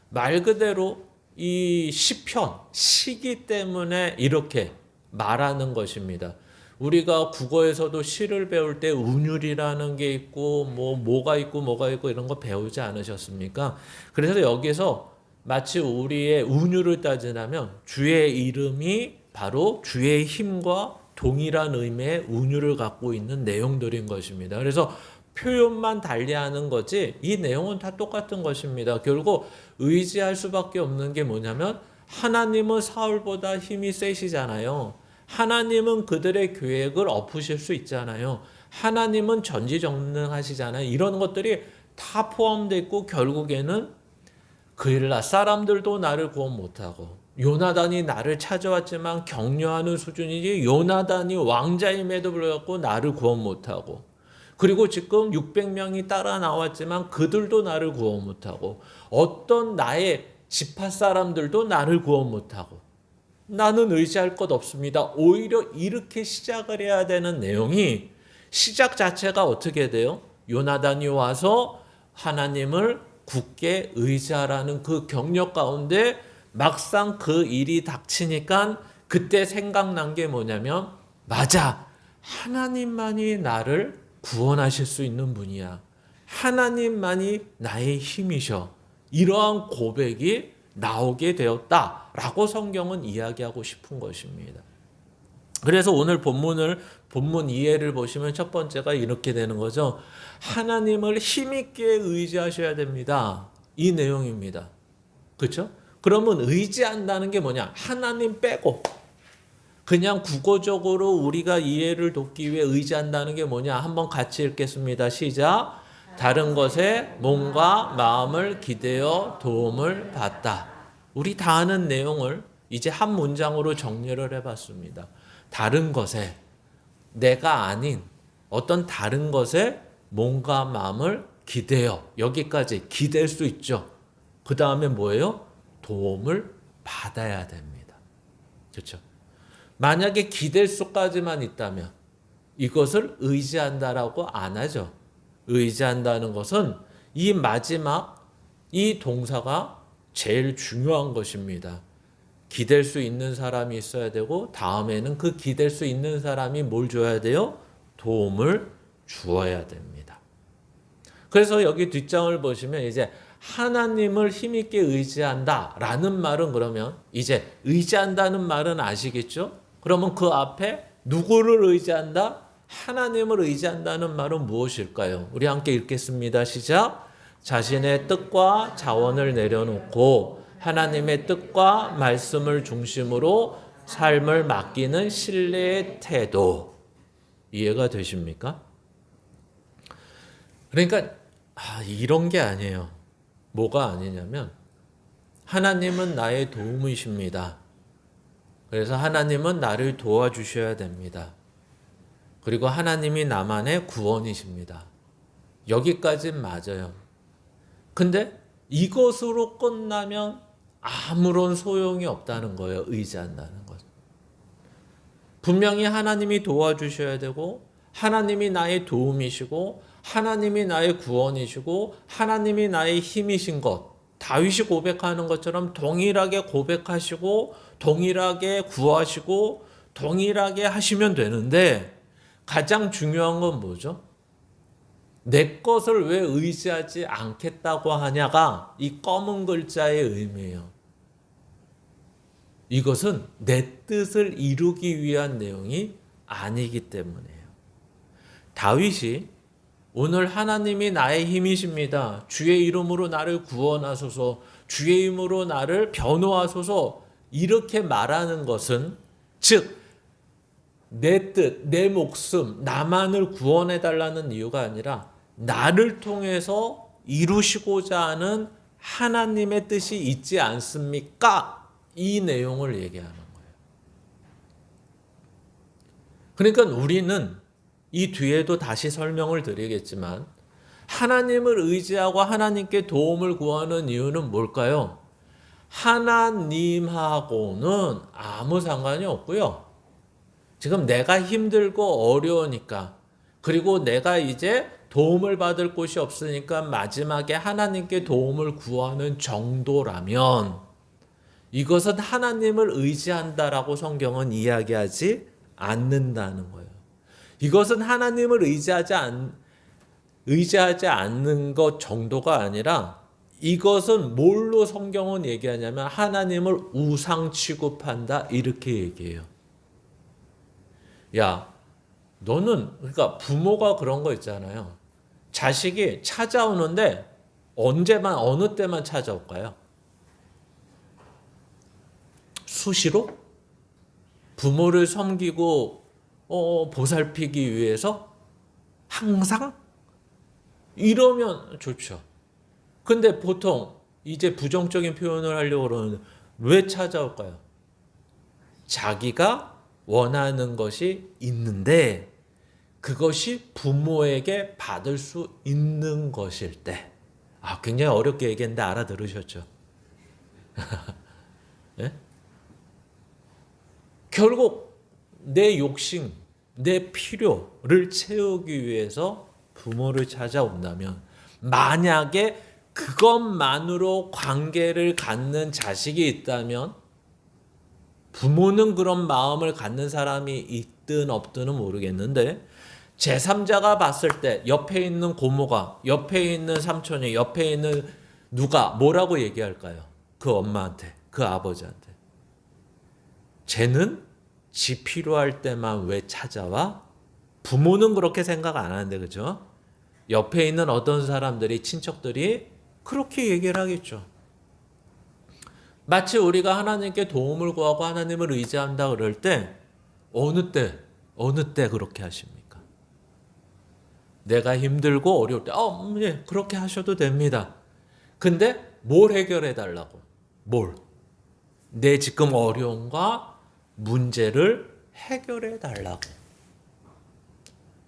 말 그대로 이 시기 때문에 이렇게 말하는 것입니다. 우리가 국어에서도 시를 배울 때 운율이라는 게 있고 뭐가 있고 이런 거 배우지 않으셨습니까? 그래서 여기서 마치 우리의 운율을 따지자면 주의 이름이 바로 주의 힘과 동일한 의미의 운율을 갖고 있는 내용들인 것입니다. 그래서 표현만 달리하는 거지 이 내용은 다 똑같은 것입니다. 결국 의지할 수밖에 없는 게 뭐냐면 하나님은 사울보다 힘이 세시잖아요. 하나님은 그들의 계획을 엎으실 수 있잖아요. 하나님은 전지전능하시잖아요. 이런 것들이 다 포함되어 있고 결국에는 그일라 사람들도 나를 구원 못하고 요나단이 나를 찾아왔지만 격려하는 수준이지 요나단이 왕자임에도 불구하고 나를 구원 못하고 그리고 지금 600명이 따라 나왔지만 그들도 나를 구원 못하고 어떤 나의 지파 사람들도 나를 구원 못하고 나는 의지할 것 없습니다. 오히려 이렇게 시작을 해야 되는 내용이 시작 자체가 어떻게 돼요? 요나단이 와서 하나님을 굳게 의지하라는 그 격려 가운데 막상 그 일이 닥치니까 그때 생각난 게 뭐냐면, 맞아, 하나님만이 나를 구원하실 수 있는 분이야. 하나님만이 나의 힘이셔. 이러한 고백이 나오게 되었다라고 성경은 이야기하고 싶은 것입니다. 그래서 오늘 본문 이해를 보시면 첫 번째가 이렇게 되는 거죠. 하나님을 힘있게 의지하셔야 됩니다. 이 내용입니다. 그렇죠? 그러면 의지한다는 게 뭐냐? 하나님 빼고 그냥 국어적으로 우리가 이해를 돕기 위해 의지한다는 게 뭐냐? 한번 같이 읽겠습니다. 시작. 다른 것에 몸과 마음을 기대어 도움을 받다. 우리 다 아는 내용을 이제 한 문장으로 정리를 해봤습니다. 다른 것에, 내가 아닌 어떤 다른 것에 몸과 마음을 기대어. 여기까지 기댈 수 있죠. 그 다음에 뭐예요? 도움을 받아야 됩니다. 그렇죠? 만약에 기댈 수까지만 있다면 이것을 의지한다라고 안 하죠. 의지한다는 것은 이 마지막 이 동사가 제일 중요한 것입니다. 기댈 수 있는 사람이 있어야 되고 다음에는 그 기댈 수 있는 사람이 뭘 줘야 돼요? 도움을 주어야 됩니다. 그래서 여기 뒷장을 보시면 이제 하나님을 힘있게 의지한다라는 말은 그러면 이제 의지한다는 말은 아시겠죠? 그러면 그 앞에 누구를 의지한다? 하나님을 의지한다는 말은 무엇일까요? 우리 함께 읽겠습니다. 시작. 자신의 뜻과 자원을 내려놓고 하나님의 뜻과 말씀을 중심으로 삶을 맡기는 신뢰의 태도. 이해가 되십니까? 그러니까 이런 게 아니에요. 뭐가 아니냐면 하나님은 나의 도움이십니다. 그래서 하나님은 나를 도와주셔야 됩니다. 그리고 하나님이 나만의 구원이십니다. 여기까진 맞아요. 근데 이것으로 끝나면 아무런 소용이 없다는 거예요. 의지한다는 것. 분명히 하나님이 도와주셔야 되고 하나님이 나의 도움이시고 하나님이 나의 구원이시고 하나님이 나의 힘이신 것. 다윗이 고백하는 것처럼 동일하게 고백하시고 동일하게 구하시고 동일하게 하시면 되는데 가장 중요한 건 뭐죠? 내 것을 왜 의지하지 않겠다고 하냐가 이 검은 글자의 의미예요. 이것은 내 뜻을 이루기 위한 내용이 아니기 때문이에요. 다윗이 오늘 하나님이 나의 힘이십니다. 주의 이름으로 나를 구원하소서, 주의 이름으로 나를 변호하소서 이렇게 말하는 것은 즉 내 뜻, 내 목숨, 나만을 구원해달라는 이유가 아니라 나를 통해서 이루시고자 하는 하나님의 뜻이 있지 않습니까? 이 내용을 얘기하는 거예요. 그러니까 우리는 이 뒤에도 다시 설명을 드리겠지만 하나님을 의지하고 하나님께 도움을 구하는 이유는 뭘까요? 하나님하고는 아무 상관이 없고요. 지금 내가 힘들고 어려우니까 그리고 내가 이제 도움을 받을 곳이 없으니까 마지막에 하나님께 도움을 구하는 정도라면 이것은 하나님을 의지한다라고 성경은 이야기하지 않는다는 거예요. 이것은 하나님을 의지하지 않는 것 정도가 아니라 이것은 뭘로 성경은 얘기하냐면 하나님을 우상 취급한다 이렇게 얘기해요. 야, 너는 그러니까 부모가 그런 거 있잖아요. 자식이 찾아오는데 언제만 어느 때만 찾아올까요? 수시로? 부모를 섬기고 보살피기 위해서? 항상? 이러면 좋죠. 근데 보통 이제 부정적인 표현을 하려고 그러는데 왜 찾아올까요? 자기가 원하는 것이 있는데 그것이 부모에게 받을 수 있는 것일 때. 굉장히 어렵게 얘기했는데 알아들으셨죠? 네? 결국 내 욕심, 내 필요를 채우기 위해서 부모를 찾아온다면 만약에 그것만으로 관계를 갖는 자식이 있다면 부모는 그런 마음을 갖는 사람이 있든 없든은 모르겠는데 제3자가 봤을 때 옆에 있는 고모가, 옆에 있는 삼촌이, 옆에 있는 누가 뭐라고 얘기할까요? 그 엄마한테, 그 아버지한테. 쟤는 지 필요할 때만 왜 찾아와? 부모는 그렇게 생각 안 하는데, 그죠? 옆에 있는 어떤 사람들이, 친척들이 그렇게 얘기를 하겠죠. 마치 우리가 하나님께 도움을 구하고 하나님을 의지한다 그럴 때 어느 때 그렇게 하십니까? 내가 힘들고 어려울 때 예, 그렇게 하셔도 됩니다. 근데 뭘 해결해 달라고? 뭘? 내 지금 어려움과 문제를 해결해 달라고.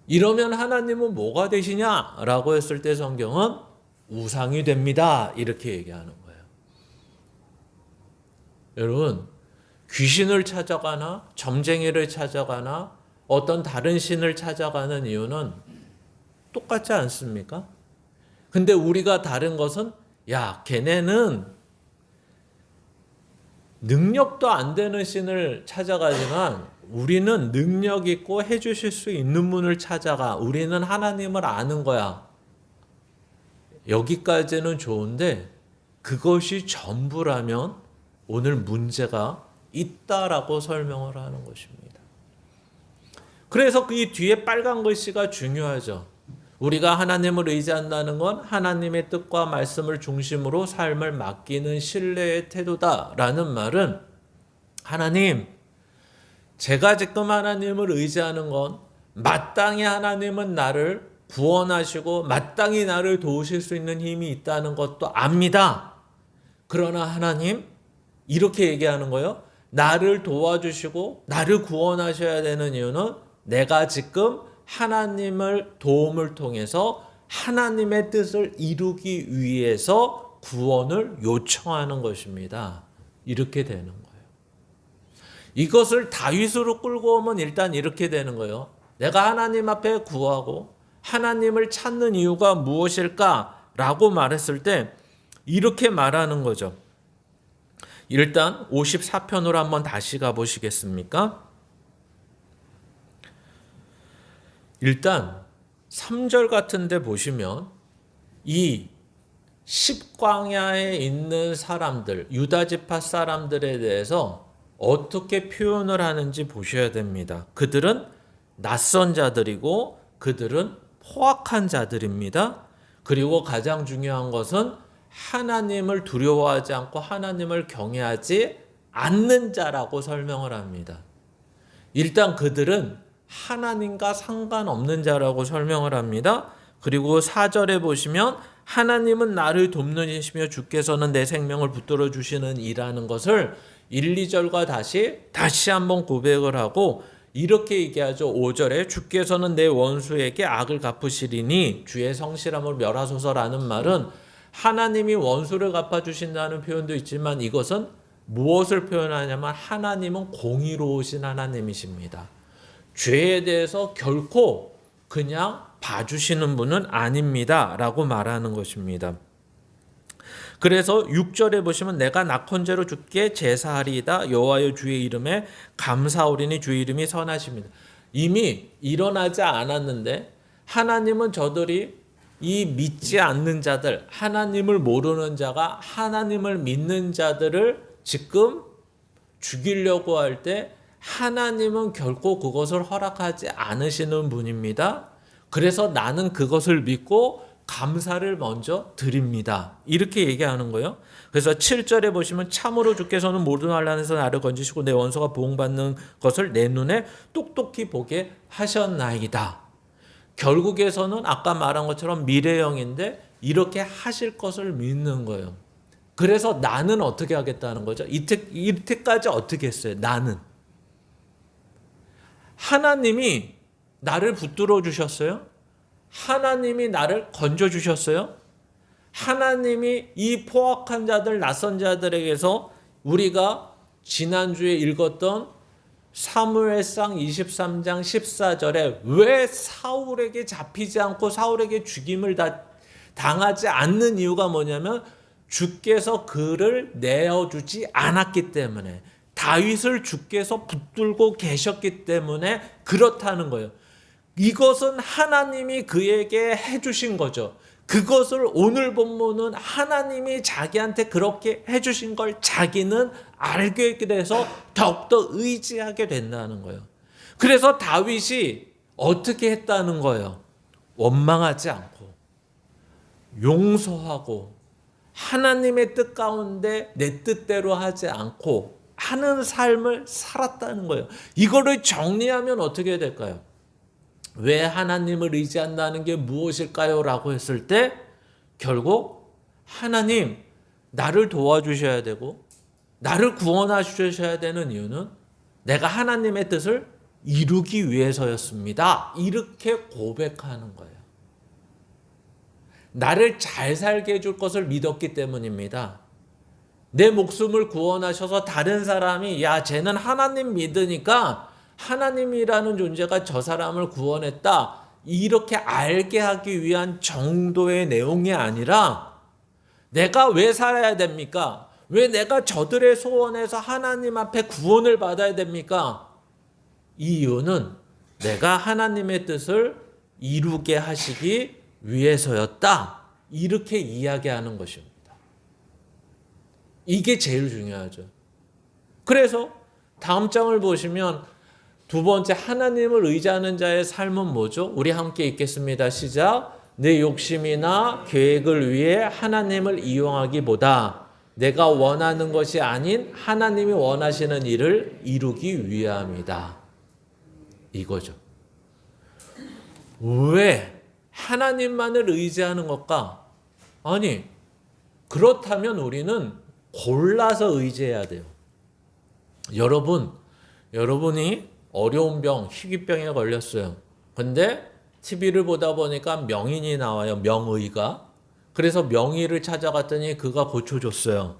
이러면 하나님은 뭐가 되시냐라고 했을 때 성경은 우상이 됩니다. 이렇게 얘기하는 거예요. 여러분, 귀신을 찾아가나 점쟁이를 찾아가나 어떤 다른 신을 찾아가는 이유는 똑같지 않습니까? 근데 우리가 다른 것은 야, 걔네는 능력도 안 되는 신을 찾아가지만 우리는 능력 있고 해주실 수 있는 분을 찾아가. 우리는 하나님을 아는 거야. 여기까지는 좋은데 그것이 전부라면 오늘 문제가 있다라고 설명을 하는 것입니다. 그래서 이 뒤에 빨간 글씨가 중요하죠. 우리가 하나님을 의지한다는 건 하나님의 뜻과 말씀을 중심으로 삶을 맡기는 신뢰의 태도다라는 말은 하나님, 제가 지금 하나님을 의지하는 건 마땅히 하나님은 나를 구원하시고 마땅히 나를 도우실 수 있는 힘이 있다는 것도 압니다. 그러나 하나님, 이렇게 얘기하는 거예요. 나를 도와주시고 나를 구원하셔야 되는 이유는 내가 지금 하나님을 도움을 통해서 하나님의 뜻을 이루기 위해서 구원을 요청하는 것입니다. 이렇게 되는 거예요. 이것을 다윗으로 끌고 오면 일단 이렇게 되는 거예요. 내가 하나님 앞에 구하고 하나님을 찾는 이유가 무엇일까라고 말했을 때 이렇게 말하는 거죠. 일단 54편으로 한번 다시 가보시겠습니까? 일단 3절 같은 데 보시면 이 십광야에 있는 사람들, 유다지파 사람들에 대해서 어떻게 표현을 하는지 보셔야 됩니다. 그들은 낯선 자들이고 그들은 포악한 자들입니다. 그리고 가장 중요한 것은 하나님을 두려워하지 않고 하나님을 경외하지 않는 자라고 설명을 합니다. 일단 그들은 하나님과 상관없는 자라고 설명을 합니다. 그리고 4절에 보시면 하나님은 나를 돕는 이시며 주께서는 내 생명을 붙들어 주시는 이라는 것을 1, 2절과 다시 한번 고백을 하고 이렇게 얘기하죠. 5절에 주께서는 내 원수에게 악을 갚으시리니 주의 성실함을 멸하소서라는 말은 하나님이 원수를 갚아주신다는 표현도 있지만 이것은 무엇을 표현하냐면 하나님은 공의로우신 하나님이십니다. 죄에 대해서 결코 그냥 봐주시는 분은 아닙니다 라고 말하는 것입니다. 그래서 6절에 보시면 내가 낙헌제로 주께 제사하리이다 여호와여 주의 이름에 감사하오리니 주의 이름이 선하십니다. 이미 일어나지 않았는데 하나님은 저들이 이 믿지 않는 자들, 하나님을 모르는 자가 하나님을 믿는 자들을 지금 죽이려고 할 때 하나님은 결코 그것을 허락하지 않으시는 분입니다. 그래서 나는 그것을 믿고 감사를 먼저 드립니다. 이렇게 얘기하는 거예요. 그래서 7절에 보시면 참으로 주께서는 모든 환난에서 나를 건지시고 내 원수가 보응받는 것을 내 눈에 똑똑히 보게 하셨나이다. 결국에서는 아까 말한 것처럼 미래형인데 이렇게 하실 것을 믿는 거예요. 그래서 나는 어떻게 하겠다는 거죠? 이때까지 어떻게 했어요? 나는. 하나님이 나를 붙들어 주셨어요? 하나님이 나를 건져 주셨어요? 하나님이 이 포악한 자들, 낯선 자들에게서 우리가 지난주에 읽었던 사무엘상 23장 14절에 왜 사울에게 잡히지 않고 사울에게 죽임을 당하지 않는 이유가 뭐냐면 주께서 그를 내어주지 않았기 때문에, 다윗을 주께서 붙들고 계셨기 때문에 그렇다는 거예요. 이것은 하나님이 그에게 해주신 거죠. 그것을 오늘 본문은 하나님이 자기한테 그렇게 해주신 걸 자기는 알게 돼서 더욱더 의지하게 된다는 거예요. 그래서 다윗이 어떻게 했다는 거예요? 원망하지 않고 용서하고 하나님의 뜻 가운데 내 뜻대로 하지 않고 하는 삶을 살았다는 거예요. 이거를 정리하면 어떻게 될까요? 왜 하나님을 의지한다는 게 무엇일까요? 라고 했을 때 결국 하나님 나를 도와주셔야 되고 나를 구원하셔야 되는 이유는 내가 하나님의 뜻을 이루기 위해서였습니다. 이렇게 고백하는 거예요. 나를 잘 살게 해줄 것을 믿었기 때문입니다. 내 목숨을 구원하셔서 다른 사람이 야 쟤는 하나님 믿으니까 하나님이라는 존재가 저 사람을 구원했다, 이렇게 알게 하기 위한 정도의 내용이 아니라 내가 왜 살아야 됩니까? 왜 내가 저들의 소원에서 하나님 앞에 구원을 받아야 됩니까? 이 이유는 내가 하나님의 뜻을 이루게 하시기 위해서였다, 이렇게 이야기하는 것입니다. 이게 제일 중요하죠. 그래서 다음 장을 보시면 두 번째, 하나님을 의지하는 자의 삶은 뭐죠? 우리 함께 읽겠습니다. 시작. 내 욕심이나 계획을 위해 하나님을 이용하기보다 내가 원하는 것이 아닌 하나님이 원하시는 일을 이루기 위함이다. 이거죠. 왜 하나님만을 의지하는 것까? 아니, 그렇다면 우리는 골라서 의지해야 돼요. 여러분이 어려운 병, 희귀병에 걸렸어요. 근데 TV를 보다 보니까 명인이 나와요. 명의가. 그래서 명의를 찾아갔더니 그가 고쳐줬어요.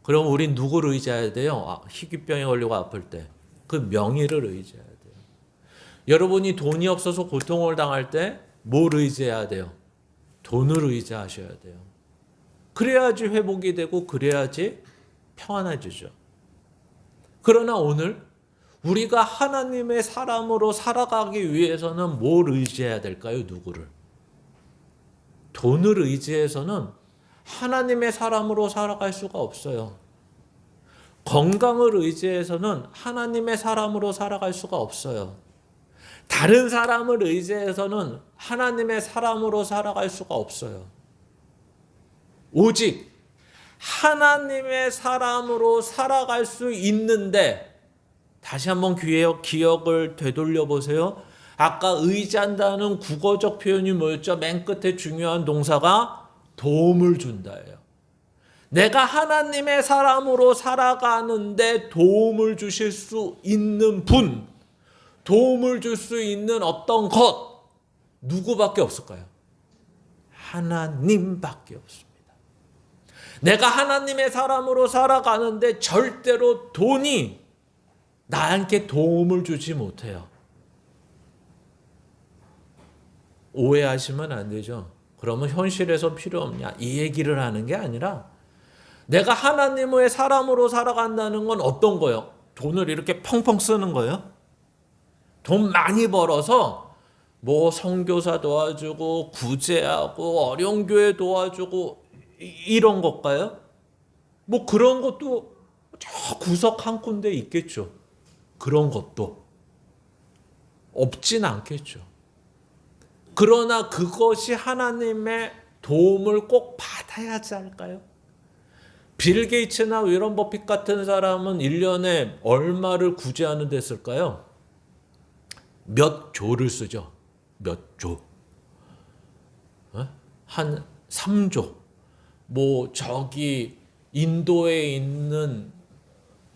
그럼 우린 누구를 의지해야 돼요? 희귀병에 걸리고 아플 때. 그 명의를 의지해야 돼요. 여러분이 돈이 없어서 고통을 당할 때 뭘 의지해야 돼요? 돈을 의지하셔야 돼요. 그래야지 회복이 되고 그래야지 평안해지죠. 그러나 오늘 우리가 하나님의 사람으로 살아가기 위해서는 뭘 의지해야 될까요? 누구를? 돈을 의지해서는 하나님의 사람으로 살아갈 수가 없어요. 건강을 의지해서는 하나님의 사람으로 살아갈 수가 없어요. 다른 사람을 의지해서는 하나님의 사람으로 살아갈 수가 없어요. 오직 하나님의 사람으로 살아갈 수 있는데, 다시 한번 기억을 되돌려 보세요. 아까 의지한다는 국어적 표현이 뭐였죠? 맨 끝에 중요한 동사가 도움을 준다예요. 내가 하나님의 사람으로 살아가는데 도움을 주실 수 있는 분, 도움을 줄 수 있는 어떤 것, 누구밖에 없을까요? 하나님밖에 없습니다. 내가 하나님의 사람으로 살아가는데 절대로 돈이 나한테 도움을 주지 못해요. 오해하시면 안 되죠. 그러면 현실에서 필요 없냐, 이 얘기를 하는 게 아니라, 내가 하나님의 사람으로 살아간다는 건 어떤 거예요? 돈을 이렇게 펑펑 쓰는 거예요? 돈 많이 벌어서 뭐 선교사 도와주고 구제하고 어려운 교회 도와주고 이런 것까요? 뭐 그런 것도 저 구석 한 군데 있겠죠. 그런 것도 없진 않겠죠. 그러나 그것이 하나님의 도움을 꼭 받아야 하지 않을까요? 빌 게이츠나 워런 버핏 같은 사람은 1년에 얼마를 구제하는 데 쓸까요? 몇 조를 쓰죠. 몇 조. 한 3조. 뭐 저기 인도에 있는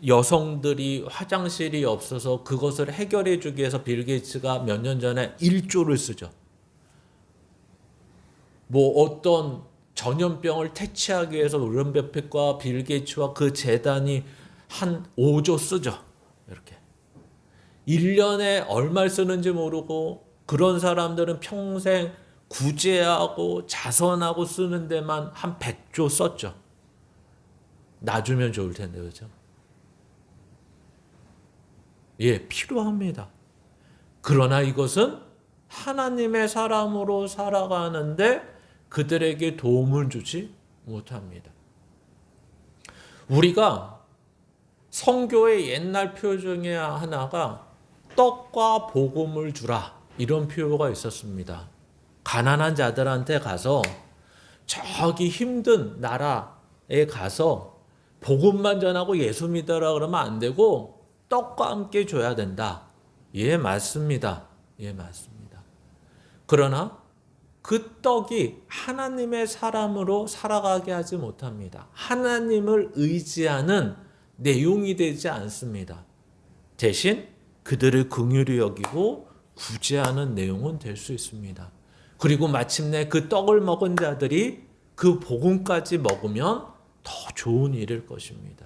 여성들이 화장실이 없어서 그것을 해결해 주기 위해서 빌 게이츠가 몇 년 전에 1조를 쓰죠. 뭐 어떤 전염병을 퇴치하기 위해서 워런 버핏과 빌 게이츠와 그 재단이 한 5조 쓰죠. 이렇게. 1년에 얼마를 쓰는지 모르고 그런 사람들은 평생 구제하고 자선하고 쓰는 데만 한 100조 썼죠. 놔주면 좋을 텐데, 그죠? 예, 필요합니다. 그러나 이것은 하나님의 사람으로 살아가는데 그들에게 도움을 주지 못합니다. 우리가 선교의 옛날 표 중에 하나가 떡과 복음을 주라, 이런 표가 있었습니다. 가난한 자들한테 가서, 저기 힘든 나라에 가서 복음만 전하고 예수 믿어라 그러면 안 되고 떡과 함께 줘야 된다. 예, 맞습니다. 예, 맞습니다. 그러나 그 떡이 하나님의 사람으로 살아가게 하지 못합니다. 하나님을 의지하는 내용이 되지 않습니다. 대신 그들을 긍휼히 여기고 구제하는 내용은 될 수 있습니다. 그리고 마침내 그 떡을 먹은 자들이 그 복음까지 먹으면 더 좋은 일일 것입니다.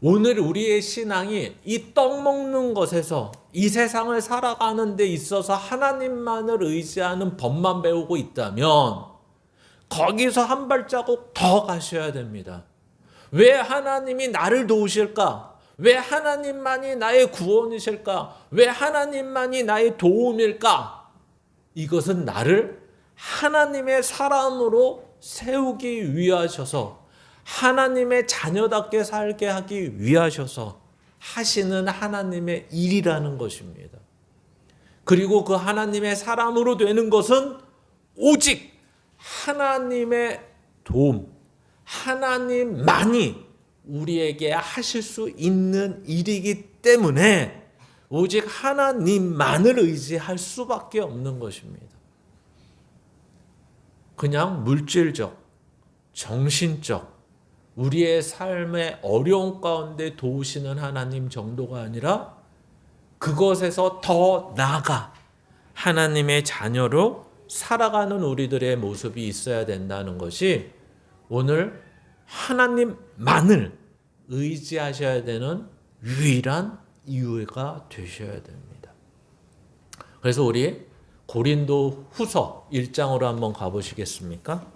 오늘 우리의 신앙이 이 떡 먹는 것에서, 이 세상을 살아가는 데 있어서 하나님만을 의지하는 법만 배우고 있다면 거기서 한 발자국 더 가셔야 됩니다. 왜 하나님이 나를 도우실까? 왜 하나님만이 나의 구원이실까? 왜 하나님만이 나의 도움일까? 이것은 나를 하나님의 사람으로 세우기 위하셔서, 하나님의 자녀답게 살게 하기 위하셔서 하시는 하나님의 일이라는 것입니다. 그리고 그 하나님의 사람으로 되는 것은 오직 하나님의 도움, 하나님만이 우리에게 하실 수 있는 일이기 때문에 오직 하나님만을 의지할 수밖에 없는 것입니다. 그냥 물질적, 정신적, 우리의 삶의 어려운 가운데 도우시는 하나님 정도가 아니라 그것에서 더 나아가 하나님의 자녀로 살아가는 우리들의 모습이 있어야 된다는 것이 오늘 하나님만을 의지하셔야 되는 유일한 이유가 되셔야 됩니다. 그래서 우리 고린도 후서 1장으로 한번 가보시겠습니까?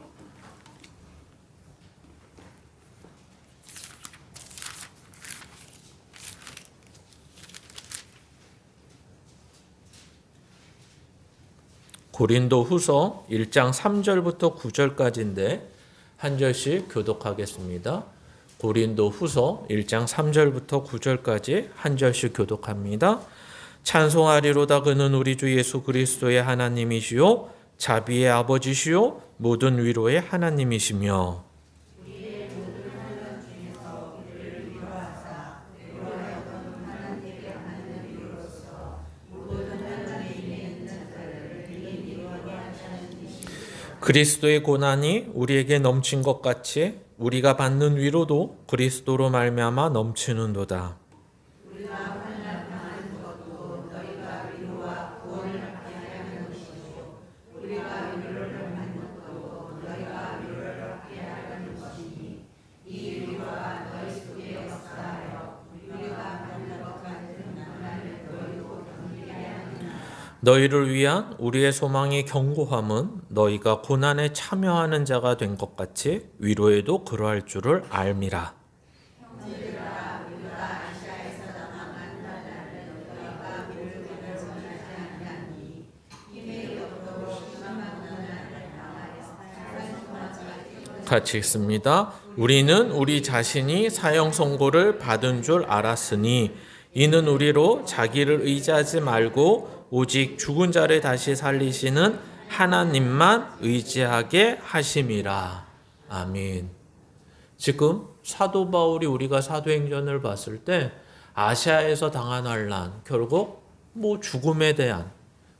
고린도 후서 1장 3절부터 9절까지인데 한 절씩 교독하겠습니다. 고린도 후서 1장 3절부터 9절까지 한 절씩 교독합니다. 찬송하리로다. 그는 우리 주 예수 그리스도의 하나님이시요 자비의 아버지시요 모든 위로의 하나님이시며, 그리스도의 고난이 우리에게 넘친 것 같이 우리가 받는 위로도 그리스도로 말미암아 넘치는도다. 너희를 위한 우리의 소망이 견고함은 너희가 고난에 참여하는 자가 된 것 같이 위로에도 그러할 줄을 알미라. 같이 읽습니다. 우리는 우리 자신이 사형 선고를 받은 줄 알았으니 이는 우리로 자기를 의지하지 말고 오직 죽은 자를 다시 살리시는 하나님만 의지하게 하심이라. 아멘. 지금 사도 바울이 우리가 사도행전을 봤을 때 아시아에서 당한 환난, 결국 죽음에 대한,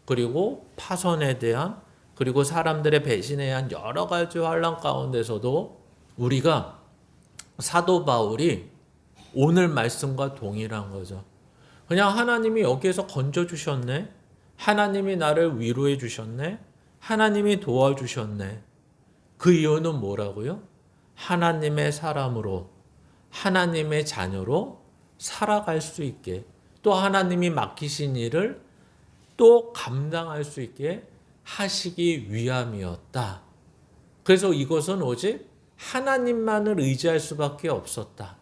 그리고 파선에 대한, 그리고 사람들의 배신에 대한 여러 가지 환난 가운데서도 우리가 사도 바울이 오늘 말씀과 동일한 거죠. 그냥 하나님이 여기에서 건져주셨네. 하나님이 나를 위로해 주셨네. 하나님이 도와주셨네. 그 이유는 뭐라고요? 하나님의 사람으로, 하나님의 자녀로 살아갈 수 있게, 또 하나님이 맡기신 일을 또 감당할 수 있게 하시기 위함이었다. 그래서 이것은 오직 하나님만을 의지할 수밖에 없었다.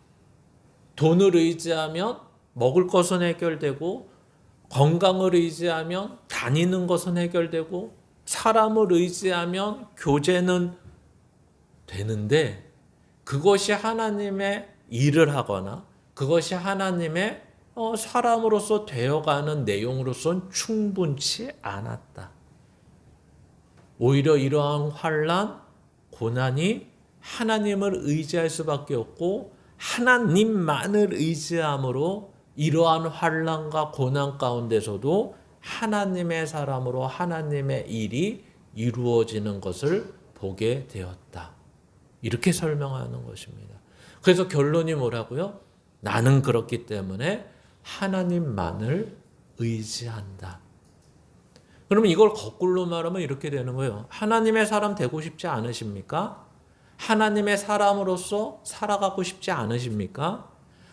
돈을 의지하면 먹을 것은 해결되고, 건강을 의지하면 다니는 것은 해결되고, 사람을 의지하면 교제는 되는데, 그것이 하나님의 일을 하거나 그것이 하나님의 사람으로서 되어가는 내용으로서는 충분치 않았다. 오히려 이러한 환난, 고난이 하나님을 의지할 수밖에 없고 하나님만을 의지함으로 이러한 환난과 고난 가운데서도 하나님의 사람으로 하나님의 일이 이루어지는 것을 보게 되었다. 이렇게 설명하는 것입니다. 그래서 결론이 뭐라고요? 나는 그렇기 때문에 하나님만을 의지한다. 그러면 이걸 거꾸로 말하면 이렇게 되는 거예요. 하나님의 사람 되고 싶지 않으십니까? 하나님의 사람으로서 살아가고 싶지 않으십니까?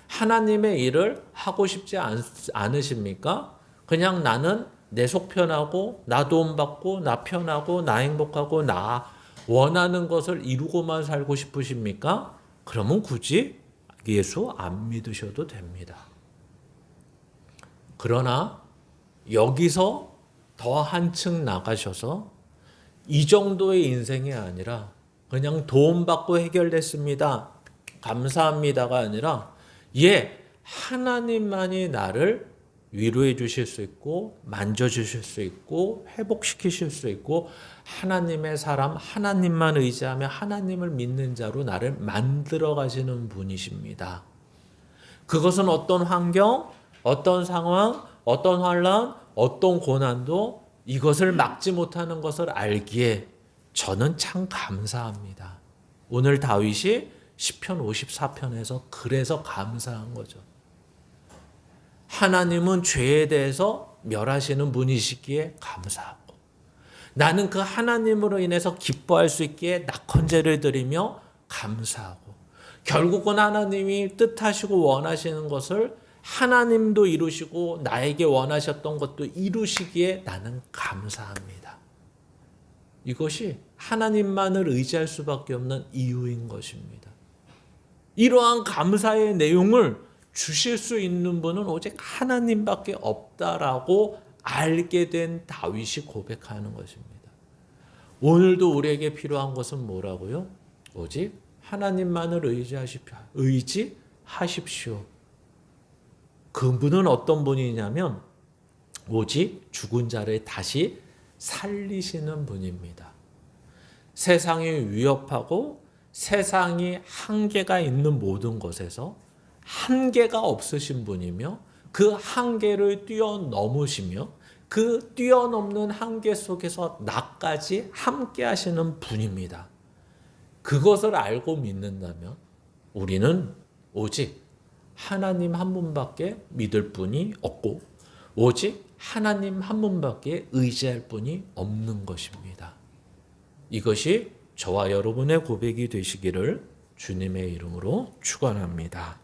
하나님의 일을 하고 싶지 않으십니까? 그냥 나는 내 속 편하고 나 도움 받고 나 편하고 나 행복하고 나 원하는 것을 이루고만 살고 싶으십니까? 그러면 굳이 예수 안 믿으셔도 됩니다. 그러나 여기서 더 한층 나가셔서 이 정도의 인생이 아니라 그냥 도움받고 해결됐습니다. 감사합니다가 아니라 하나님만이 나를 위로해 주실 수 있고 만져주실 수 있고 회복시키실 수 있고 하나님의 사람 하나님만 의지하며 하나님을 믿는 자로 나를 만들어 가시는 분이십니다. 그것은 어떤 환경, 어떤 상황, 어떤 환난, 어떤 고난도 이것을 막지 못하는 것을 알기에 저는 참 감사합니다. 오늘 다윗이 시편 54편에서 그래서 감사한 거죠. 하나님은 죄에 대해서 멸하시는 분이시기에 감사하고 나는 그 하나님으로 인해서 기뻐할 수 있기에 낙헌제를 드리며 감사하고 결국은 하나님이 뜻하시고 원하시는 것을 하나님도 이루시고 나에게 원하셨던 것도 이루시기에 나는 감사합니다. 이것이 하나님만을 의지할 수밖에 없는 이유인 것입니다. 이러한 감사의 내용을 주실 수 있는 분은 오직 하나님밖에 없다라고 알게 된 다윗이 고백하는 것입니다. 오늘도 우리에게 필요한 것은 뭐라고요? 오직 하나님만을 의지하십시오. 그분은 어떤 분이냐면 오직 죽은 자를 다시 살리시는 분입니다. 세상이 위협하고 세상이 한계가 있는 모든 것에서 한계가 없으신 분이며 그 한계를 뛰어넘으시며 그 뛰어넘는 한계 속에서 나까지 함께 하시는 분입니다. 그것을 알고 믿는다면 우리는 오직 하나님 한 분밖에 믿을 분이 없고 오직 하나님 한 분밖에 의지할 분이 없는 것입니다. 이것이 저와 여러분의 고백이 되시기를 주님의 이름으로 축원합니다.